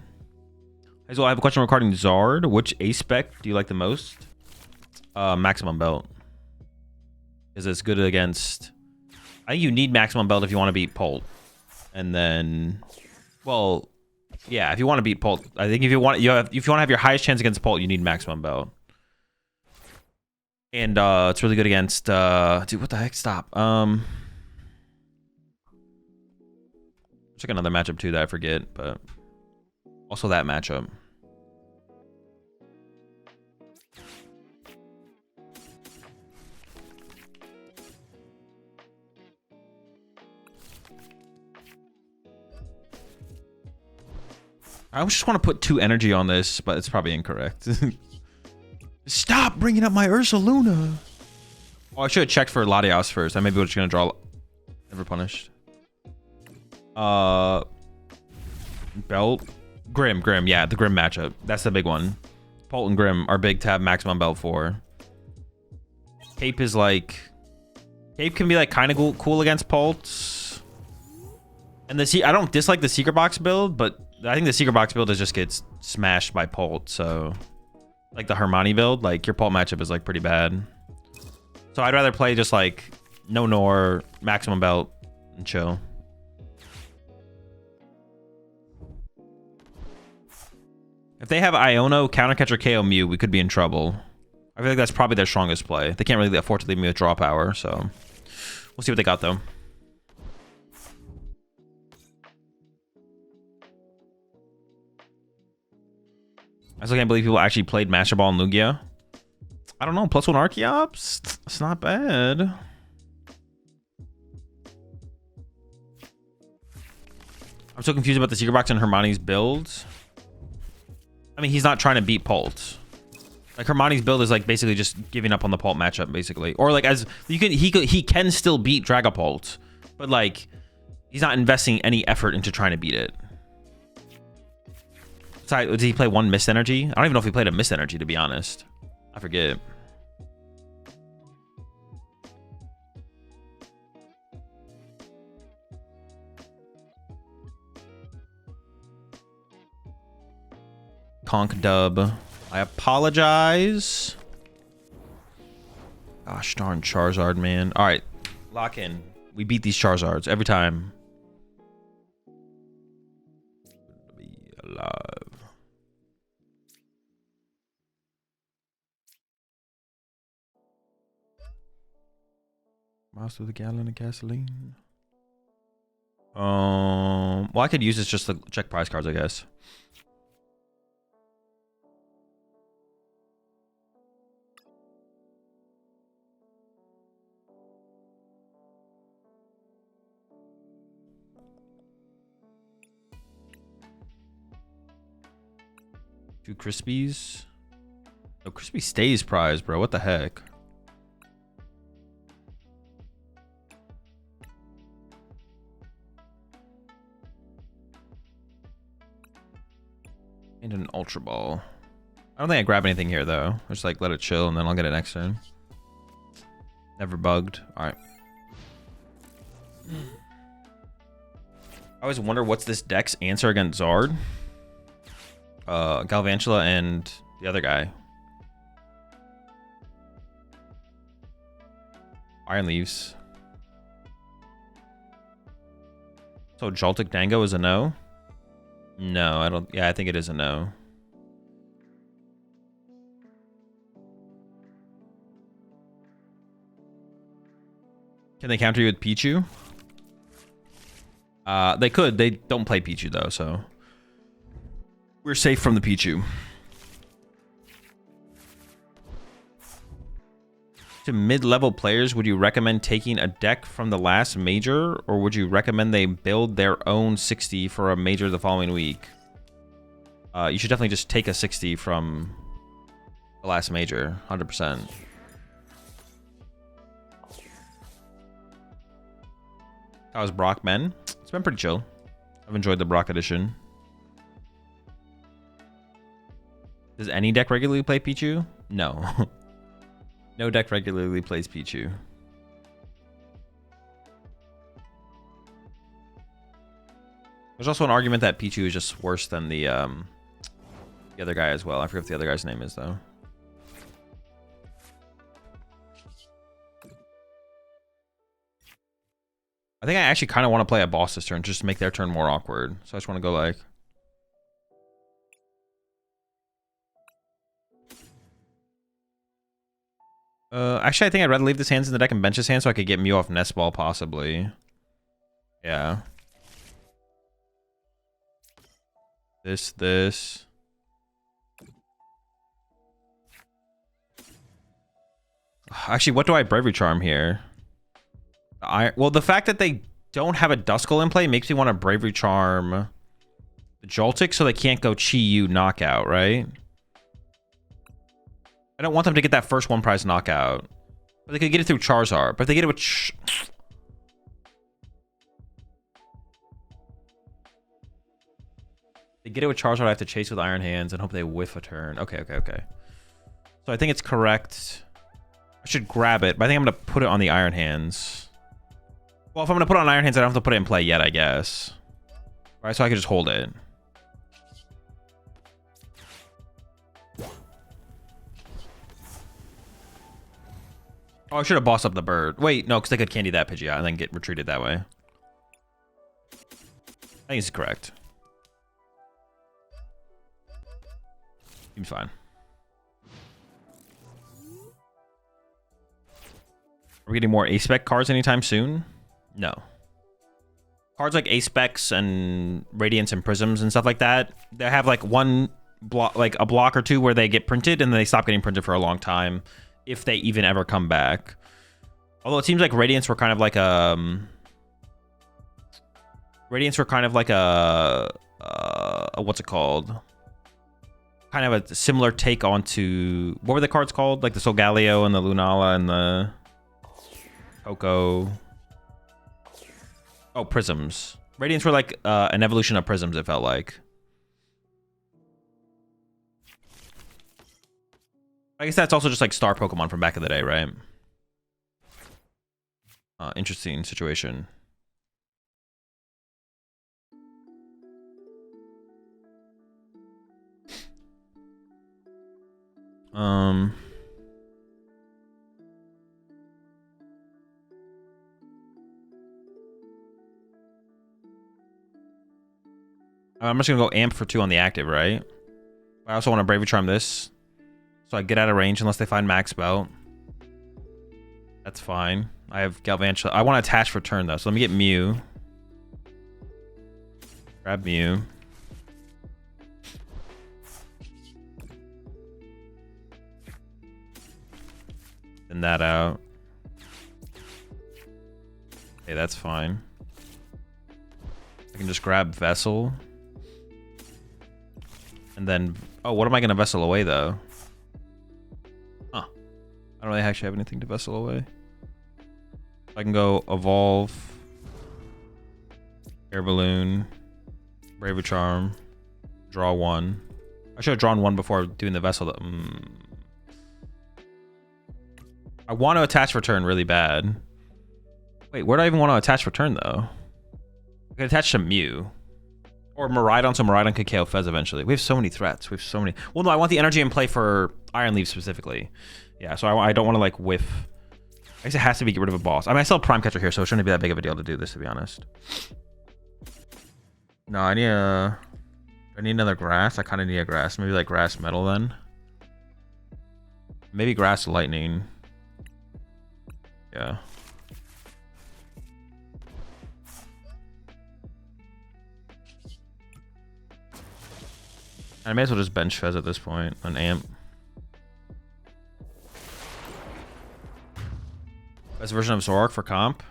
As well, I have a question regarding Zard. Which A-Spec do you like the most? Maximum Belt. Is it's good against... I think you need Maximum Belt if you want to beat Polt. And then... Well, yeah, if you want to beat Polt. I think if you want to have your highest chance against Polt, you need Maximum Belt. And it's really good against... dude, what the heck? Stop. Check another matchup too that I forget, but... Also that matchup. I just want to put 2 energy on this, but it's probably incorrect. Stop bringing up my Ursaluna. Oh, I should have checked for Latias first. I maybe was just gonna draw. Never punished. Belt. Grim. Yeah, the Grim matchup. That's the big one. Pult and Grim are big to have maximum belt for. Cape is like... Cape can be like kind of cool against Pult. And I don't dislike the Secret Box build, but I think the Secret Box build just gets smashed by Pult, so... Like the Hermione build, like your Pult matchup is like pretty bad. So I'd rather play just like no Nor, maximum belt, and chill. If they have Iono, Counter Catcher, KO Mew, we could be in trouble. I feel like that's probably their strongest play. They can't really afford to leave me with draw power, so we'll see what they got though. I still can't believe people actually played Master Ball and Lugia. I don't know, +1 Archeops? It's not bad. I'm so confused about the Secret Box and Hermione's builds. I mean, he's not trying to beat Pult. Like Hermione's build is like basically just giving up on the Pult matchup, basically. Or like as you can, he can still beat Dragapult, but like he's not investing any effort into trying to beat it. Sorry, did he play 1 Mist Energy? I don't even know if he played a Mist Energy, to be honest. I forget. Conk dub. I apologize. Gosh darn Charizard, man. All right, lock in. We beat these Charizards every time. Be alive. Miles with a gallon of gasoline. Well, I could use this just to check prize cards, I guess. Two Crispies. No, Crispy stays prize, bro. What the heck? And an Ultra Ball. I don't think I grab anything here, though. I'll just like let it chill, and then I'll get it next turn. Never bugged. All right. I always wonder what's this deck's answer against Zard. Galvantula and the other guy. Iron Leaves. So Joltik Dango is a no? No, I don't. Yeah, I think it is a no. Can they counter you with Pichu? They could. They don't play Pichu though, so we're safe from the Pichu. To mid-level players, would you recommend taking a deck from the last major, or would you recommend they build their own 60 for a major the following week? You should definitely just take a 60 from the last major, 100%. How was Brock, men? It's been pretty chill. I've enjoyed the Brock edition. Does any deck regularly play Pichu? No. No deck regularly plays Pichu. There's also an argument that Pichu is just worse than the other guy as well. I forget what the other guy's name is, though. I think I actually kind of want to play a boss this turn just to make their turn more awkward. So I just want to go like... actually, I think I'd rather leave this hands in the deck and bench his hand so I could get Mew off Nest Ball, possibly. Yeah. This. Actually, what do I Bravery Charm here? Well, the fact that they don't have a Duskull in play makes me want to Bravery Charm The Joltik, so they can't go Chi-Yu knockout, right? I don't want them to get that first one prize knockout. But they could get it through Charizard. But if they get it with... They get it with Charizard, I have to chase with Iron Hands and hope they whiff a turn. Okay. So I think it's correct. I should grab it, but I think I'm going to put it on the Iron Hands. Well, if I'm going to put it on Iron Hands, I don't have to put it in play yet, I guess. All right, so I can just hold it. Oh, I should have bossed up the bird. Wait, no, because they could candy that Pidgeot and then get retreated that way. I think it's correct. Seems fine. Are we getting more A-Spec cards anytime soon? No. Cards like A-Specs and Radiance and Prisms and stuff like that, they have like one block, like a block or two where they get printed and then they stop getting printed for a long time, if they even ever come back. Although it seems like Radiance were kind of like a... what's it called? Kind of a similar take onto... What were the cards called? Like the Solgaleo and the Lunala and the... Coco. Oh, Prisms. Radiance were like an evolution of Prisms, it felt like. I guess that's also just like star Pokemon from back in the day, right? Interesting situation. I'm just gonna go amp for 2 on the active, right? I also want to Bravery Charm this, so I get out of range unless they find Max Belt. That's fine. I have Galvantula. I want to attach for turn though, so let me get Mew. Grab Mew. Send that out. Okay, that's fine. I can just grab Vessel. And then... Oh, what am I going to Vessel away, though? Huh. I don't really actually have anything to Vessel away. I can go Evolve. Air Balloon. Bravery Charm. Draw 1. I should have drawn 1 before doing the Vessel. I want to attach for turn really bad. Wait, where do I even want to attach for turn, though? I can attach to Mew. Or Miraidon, so Miraidon could KO Fez eventually. We have so many threats. We have so many... Well, no, I want the energy in play for Iron Leaf specifically. Yeah, so I don't want to, like, whiff. I guess it has to be get rid of a boss. I mean, I still have Prime Catcher here, so it shouldn't be that big of a deal to do this, to be honest. No, I need another grass. I kind of need a grass. Maybe, like, grass metal, then. Maybe grass lightning. Yeah. I may as well just bench Fez at this point, an amp. Best version of Zoroark for comp?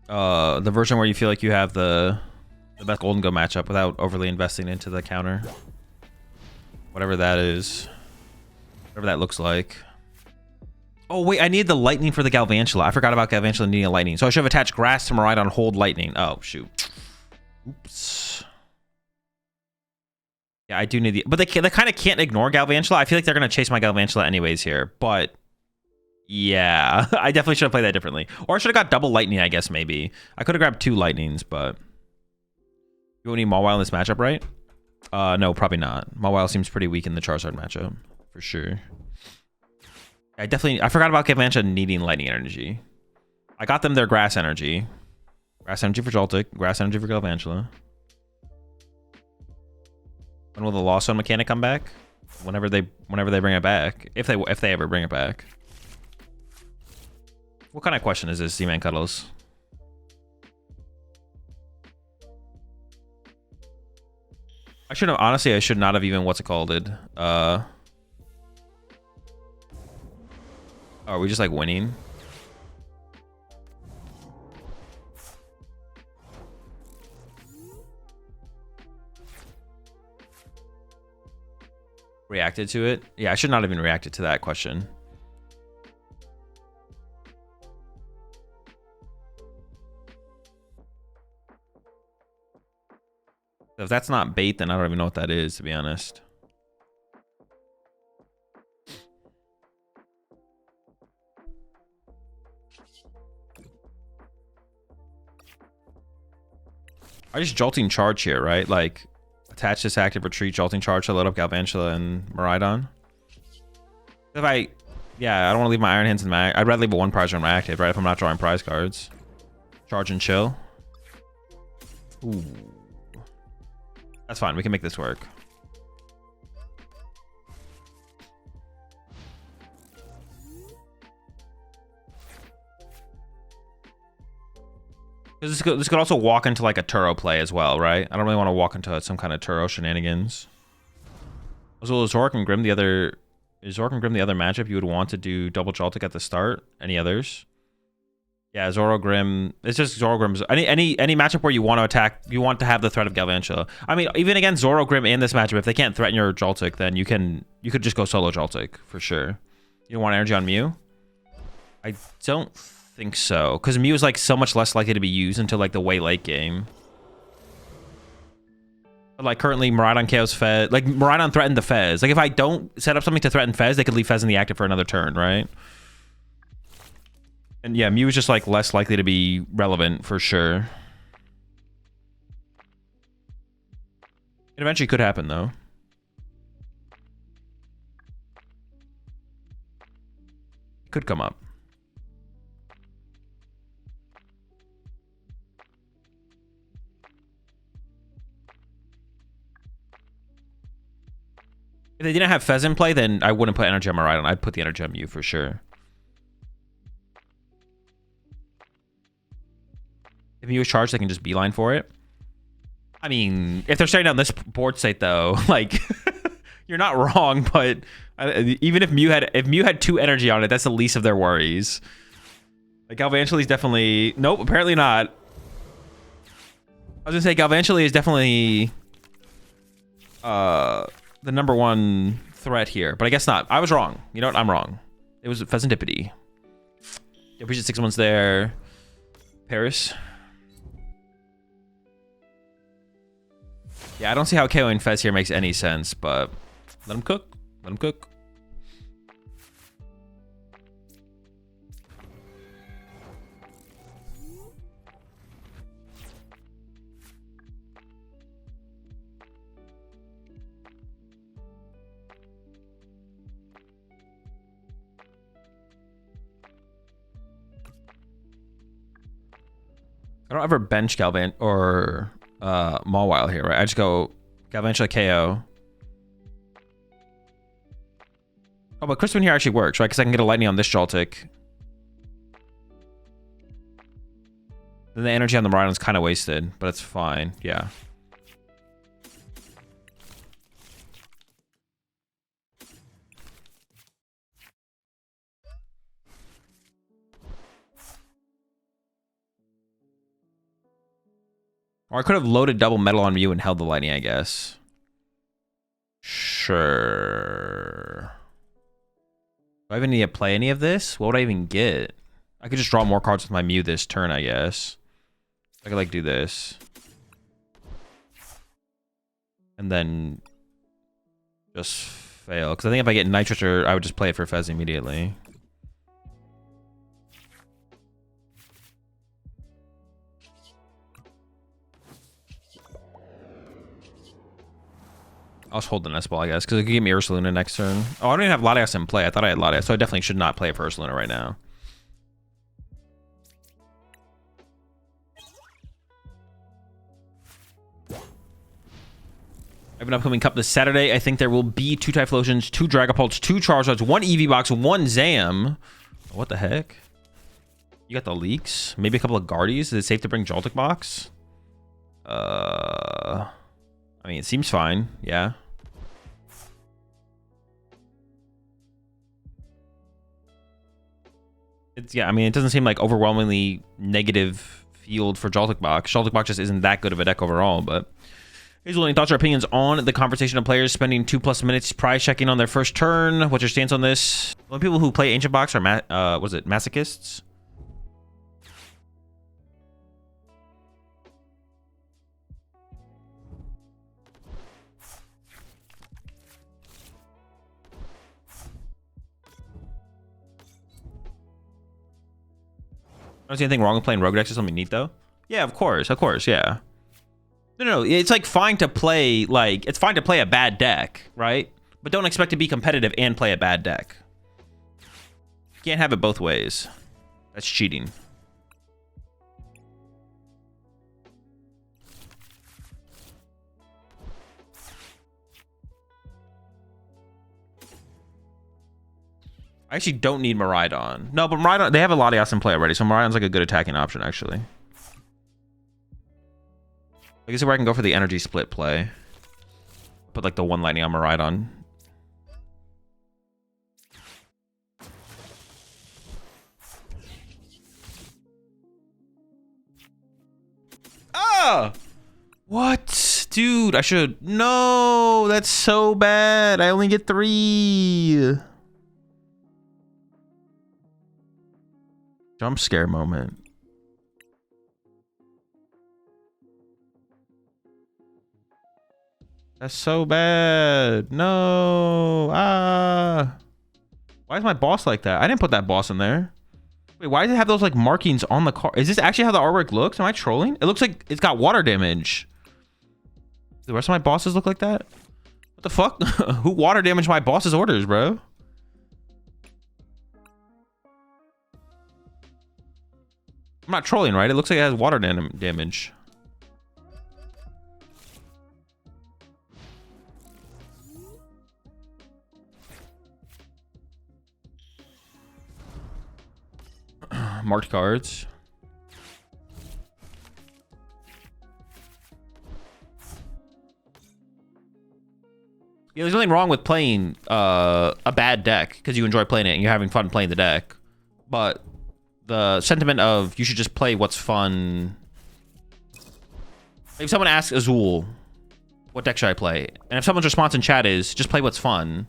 The version where you feel like you have the best Golden Go matchup without overly investing into the counter. Whatever that is. Whatever that looks like. Oh, wait, I need the Lightning for the Galvantula. I forgot about Galvantula needing a Lightning. So I should have attached Grass to Miraidon, hold Lightning. Oh, shoot. Oops. Yeah, I do need the... But they kind of can't ignore Galvantula. I feel like they're going to chase my Galvantula anyways here. But, yeah. I definitely should have played that differently. Or I should have got double Lightning, I guess, maybe. I could have grabbed 2 Lightnings, but... You won't need Mawile in this matchup, right? No, probably not. Mawile seems pretty weak in the Charizard matchup. For sure. I forgot about Galvantula needing Lightning Energy. I got them their Grass Energy. Grass Energy for Joltik. Grass Energy for Galvantula. When will the Lost Zone mechanic come back? Whenever they bring it back. If they ever bring it back. What kind of question is this, Z-Man Cuddles? I should have, honestly, I should not have even, what's it called it? Oh, are we just like winning? Reacted to it? Yeah, I should not have even reacted to that question. If that's not bait, then I don't even know what that is, to be honest. I just jolting charge here, right? Like, attach this active retreat, jolting charge to load up Galvantula and Miraidon. If I, yeah, I don't want to leave my Iron Hands in my, I'd rather leave a 1 prize on my active, right? If I'm not drawing prize cards. Charge and chill. Ooh. That's fine. We can make this work. This could also walk into like a Turo play as well, right? I don't really want to walk into some kind of Turo shenanigans. Azul, is Zork and Grim the other? Is Zork and Grim the other matchup you would want to do double Joltik at the start? Any others? Yeah, Zoro Grim. It's just Zoro Grim's any matchup where you want to attack, you want to have the threat of Galvantula. I mean, even against Zoro Grim in this matchup, if they can't threaten your Joltik, then you could just go solo Joltik for sure. You don't want energy on Mew? I don't think so, because Mew is like so much less likely to be used until like the way late game. But like currently, Miraidon KO's Fez. Like Miraidon threatened the Fez. Like if I don't set up something to threaten Fez, they could leave Fez in the active for another turn, right? And yeah, Mew is just like less likely to be relevant for sure. It eventually could happen though. It could come up. If they didn't have Fez in play, then I wouldn't put energy on Miraidon. I'd put the energy on Mew for sure. If Mew is charged, they can just beeline for it. I mean, if they're starting down this board state, though, like you're not wrong. But even if Mew had 2 energy on it, that's the least of their worries. Like Galvantula is definitely nope. Apparently not. I was gonna say Galvantula is definitely the #1 threat here, but I guess not. I was wrong. You know what? I'm wrong. It was Fezandipiti. Yeah, appreciate 6 months there. Paris. Yeah, I don't see how KOing Fez here makes any sense, but let him cook. Let him cook. I don't ever bench Galvan or Mawile here, right? I just go Galvantula KO. Oh, but Crispin here actually works, right? Because I can get a Lightning on this Joltik. Then the energy on the Miraidon is kind of wasted, but it's fine. Yeah. Or I could have loaded double metal on Mew and held the Lightning, I guess. Sure. Do I even need to play any of this? What would I even get? I could just draw more cards with my Mew this turn, I guess. I could like do this. And then just fail. Because I think if I get Night Stretcher, I would just play it for Fez immediately. I'll just hold the Nest Ball, I guess, because it could give me Ursaluna next turn. Oh, I don't even have Latias in play. I thought I had Latias, so I definitely should not play it for Ursaluna right now. I have an upcoming cup this Saturday. I think there will be 2 Typhlosions, 2 Dragapults, 2 Charizards, 1 EV box, 1 Zam. What the heck? You got the leaks? Maybe a couple of Guardies. Is it safe to bring Joltik box? I mean, it seems fine. Yeah. Yeah, I mean, it doesn't seem like overwhelmingly negative field for Joltik box. Joltik box just isn't that good of a deck overall, but Azul, any thoughts or opinions on the conversation of players spending 2+ minutes prize checking on their first turn? What's your stance on this? The only people who play Ancient Box are masochists? I don't see anything wrong with playing Rogue decks or something neat though. Yeah, of course, yeah. No, it's like fine to play, like, it's fine to play a bad deck, right? But don't expect to be competitive and play a bad deck. You can't have it both ways. That's cheating. I actually don't need Miraidon. No, but Miraidon, they have a Latias in play already, so Miraidon's like a good attacking option, actually. I guess where I can go for the energy split play. Put like the one lightning on Miraidon. Ah! What? Dude, I should... No! That's so bad. I only get 3. Jump scare moment. That's so bad. No. Ah. Why is my boss like that? I didn't put that boss in there. Wait, why does it have those like markings on the card? Is this actually how the artwork looks? Am I trolling? It looks like it's got water damage. The rest of my bosses look like that? What the fuck? Who water damaged my boss's orders, bro? I'm not trolling, right? It looks like it has water damage. Marked cards. Yeah, there's nothing wrong with playing a bad deck because you enjoy playing it and you're having fun playing the deck. But the sentiment of you should just play what's fun. If someone asks Azul, what deck should I play? And if someone's response in chat is just play what's fun,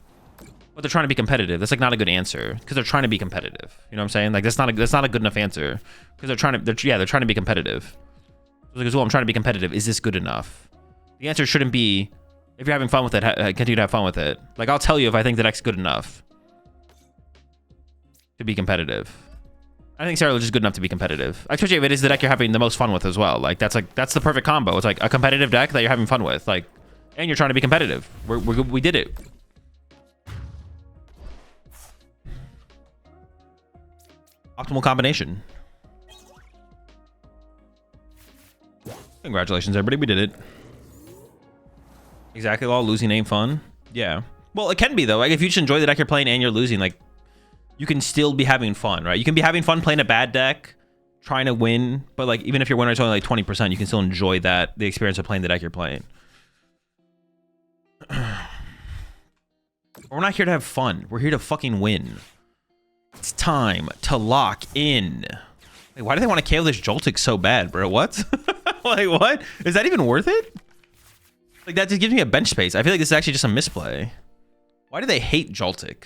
but they're trying to be competitive, that's like not a good answer because they're trying to be competitive. You know what I'm saying? Like that's not a good enough answer because they're trying to be competitive. So like Azul, I'm trying to be competitive. Is this good enough? The answer shouldn't be if you're having fun with it, continue to have fun with it. Like I'll tell you if I think the deck's good enough to be competitive. I think Sarah is just good enough to be competitive. Especially if it is the deck you're having the most fun with as well. Like that's the perfect combo. It's like a competitive deck that you're having fun with. Like, and you're trying to be competitive. We did it. Optimal combination. Congratulations, everybody. We did it. Exactly. All losing ain't fun. Yeah. Well, it can be though. Like if you just enjoy the deck you're playing and you're losing, like, you can still be having fun, right? You can be having fun playing a bad deck, trying to win, but like even if your winner is only like 20%, you can still enjoy the experience of playing the deck you're playing. We're not here to have fun. We're here to fucking win. It's time to lock in. Wait, why do they want to KO this Joltik so bad, bro? What? Like what? Is that even worth it? Like that just gives me a bench space. I feel like this is actually just a misplay. Why do they hate Joltik?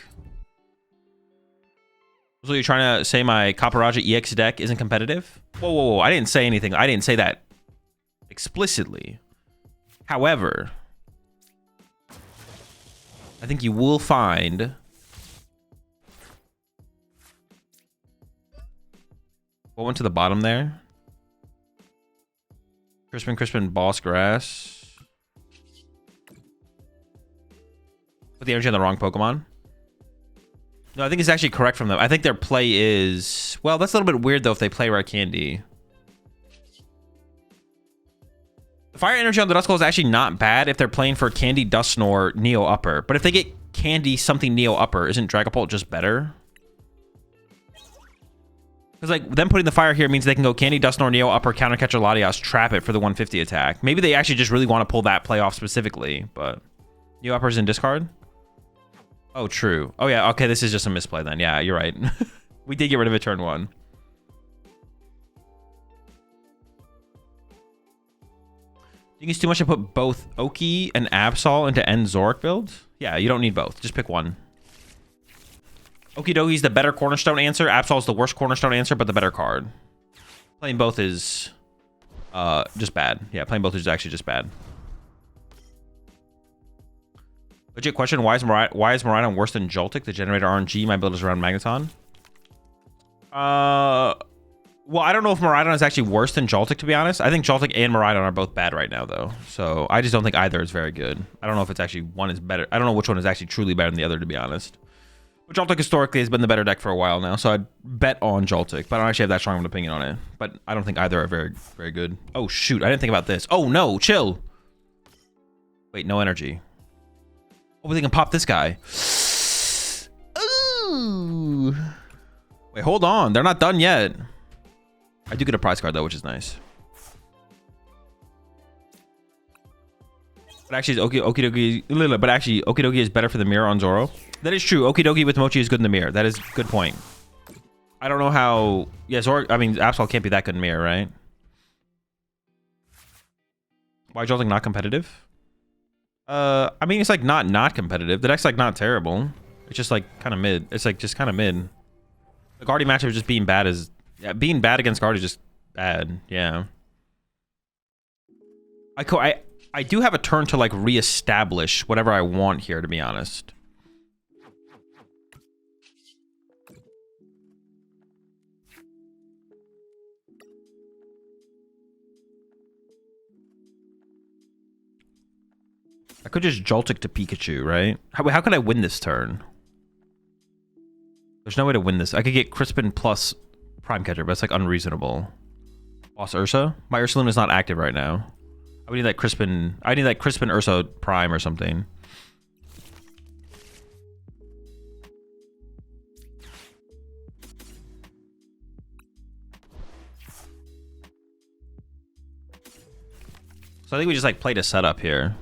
So you're trying to say my Kaparaja EX deck isn't competitive? Whoa. I didn't say anything. I didn't say that explicitly. However, I think you will find what went to the bottom there? Crispin, Boss Grass. Put the energy on the wrong Pokemon. No, I think it's actually correct from them. I think their play is... Well, that's a little bit weird, though, if they play Rare Candy. The Fire Energy on the Duskull is actually not bad if they're playing for Candy, Dusknoir, Neo Upper. But if they get Candy something Neo Upper, isn't Dragapult just better? Because, like, them putting the Fire here means they can go Candy, Dusknoir, Neo Upper, Counter Catcher Latias, trap it for the 150 attack. Maybe they actually just really want to pull that play off specifically, but... Neo Upper's in discard? Oh, true. Oh, yeah. Okay, this is just a misplay then. Yeah, you're right. We did get rid of it turn 1. think it's too much to put both Oki and Absol into end Zoric build? Yeah, you don't need both. Just pick one. Okidogi's the better cornerstone answer. Absol's the worst cornerstone answer, but the better card. Playing both is just bad. Yeah, playing both is actually just bad. Legit question, why is Miraidon worse than Joltik, the generator RNG? My build is around Magneton. Well, I don't know if Miraidon is actually worse than Joltik, to be honest. I think Joltik and Miraidon are both bad right now, though. So I just don't think either is very good. I don't know if it's actually one is better. I don't know which one is actually truly better than the other, to be honest. But Joltik historically has been the better deck for a while now, so I'd bet on Joltik. But I don't actually have that strong of an opinion on it. But I don't think either are very, very good. Oh, shoot. I didn't think about this. Oh, no. Chill. Wait, no energy. Oh, they can pop this guy. Ooh. Wait, hold on. They're not done yet. I do get a prize card, though, which is nice. But actually, Okidogi is better for the mirror on Zoro. That is true. Okidogi with Mochi is good in the mirror. That is a good point. I don't know how... Yeah, Zoro... I mean, Absol can't be that good in mirror, right? Why is Joltik not competitive? I mean, it's like not competitive. The deck's like not terrible. It's just like kind of mid. It's like just kind of mid. The Guardian matchup just being bad is... Yeah, being bad against Guard is just bad. Yeah. I do have a turn to like reestablish whatever I want here, to be honest. I could just Joltik to Pikachu, right? How could I win this turn? There's no way to win this. I could get Crispin plus Prime Catcher, but it's like unreasonable. Boss Ursa? My Ursaluna is not active right now. I would need like Crispin. I need like Crispin Ursa Prime or something. So I think we just like played a setup here.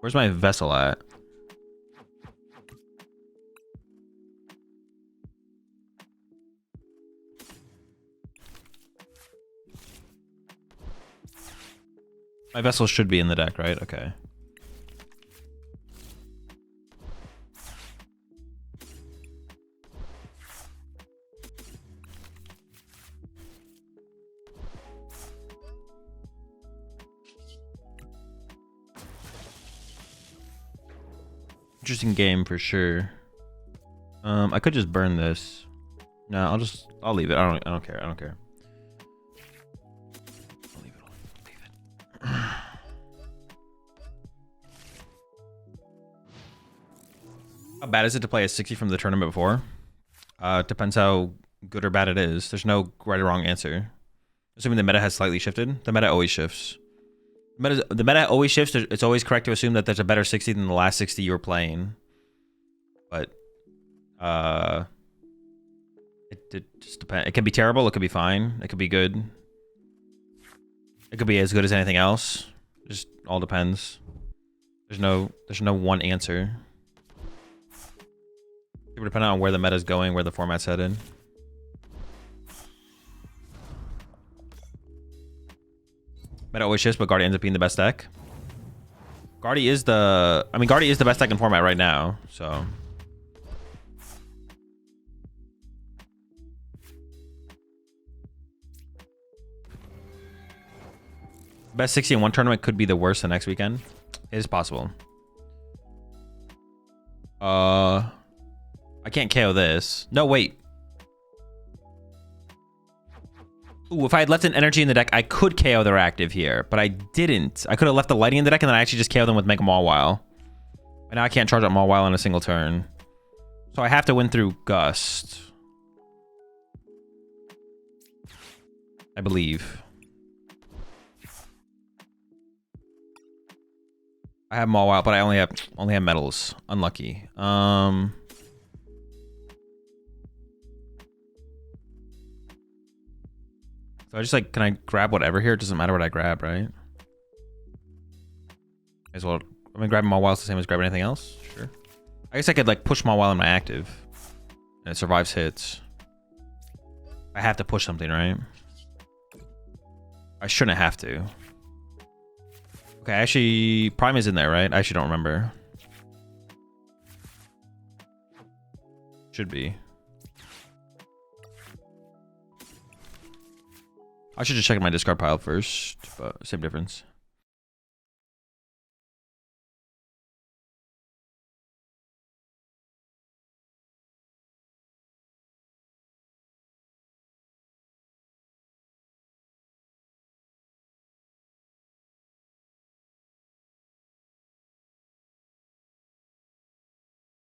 Where's my vessel at? My vessel should be in the deck, right? Okay. Interesting game for sure. I could just burn this. No, I'll leave it. I don't care. I don't care. I'll leave it. How bad is it to play a 60 from the tournament before? Depends how good or bad it is. There's no right or wrong answer. Assuming the meta has slightly shifted. The meta always shifts. The meta always shifts. It's always correct to assume that there's a better 60 than the last 60 you were playing. But it just depends. It can be terrible. It could be fine. It could be good. It could be as good as anything else. It just all depends. There's no one answer. Super dependent on where the meta's going, where the format's headed. Meta always shifts, but Guardi ends up being the best deck. Guardi is the best deck in format right now, so. Best 60 in one tournament could be the worst the next weekend. It is possible. I can't KO this. No, wait. Ooh, if I had left an energy in the deck, I could KO their active here, but I didn't. I could have left the Lightning in the deck and then I actually just KO them with Mega Mawile. And now I can't charge up Mawile in a single turn. So I have to win through Gust. I believe. I have Mawile, but I only have metals. Unlucky. So I just like, can I grab whatever here? It doesn't matter what I grab, right? As well, I mean, grabbing Mawile is the same as grabbing anything else. Sure. I guess I could like push Mawile in my active, and it survives hits. I have to push something, right? I shouldn't have to. Okay, actually, Prime is in there, right? I actually don't remember. Should be. I should just check my discard pile first, but same difference.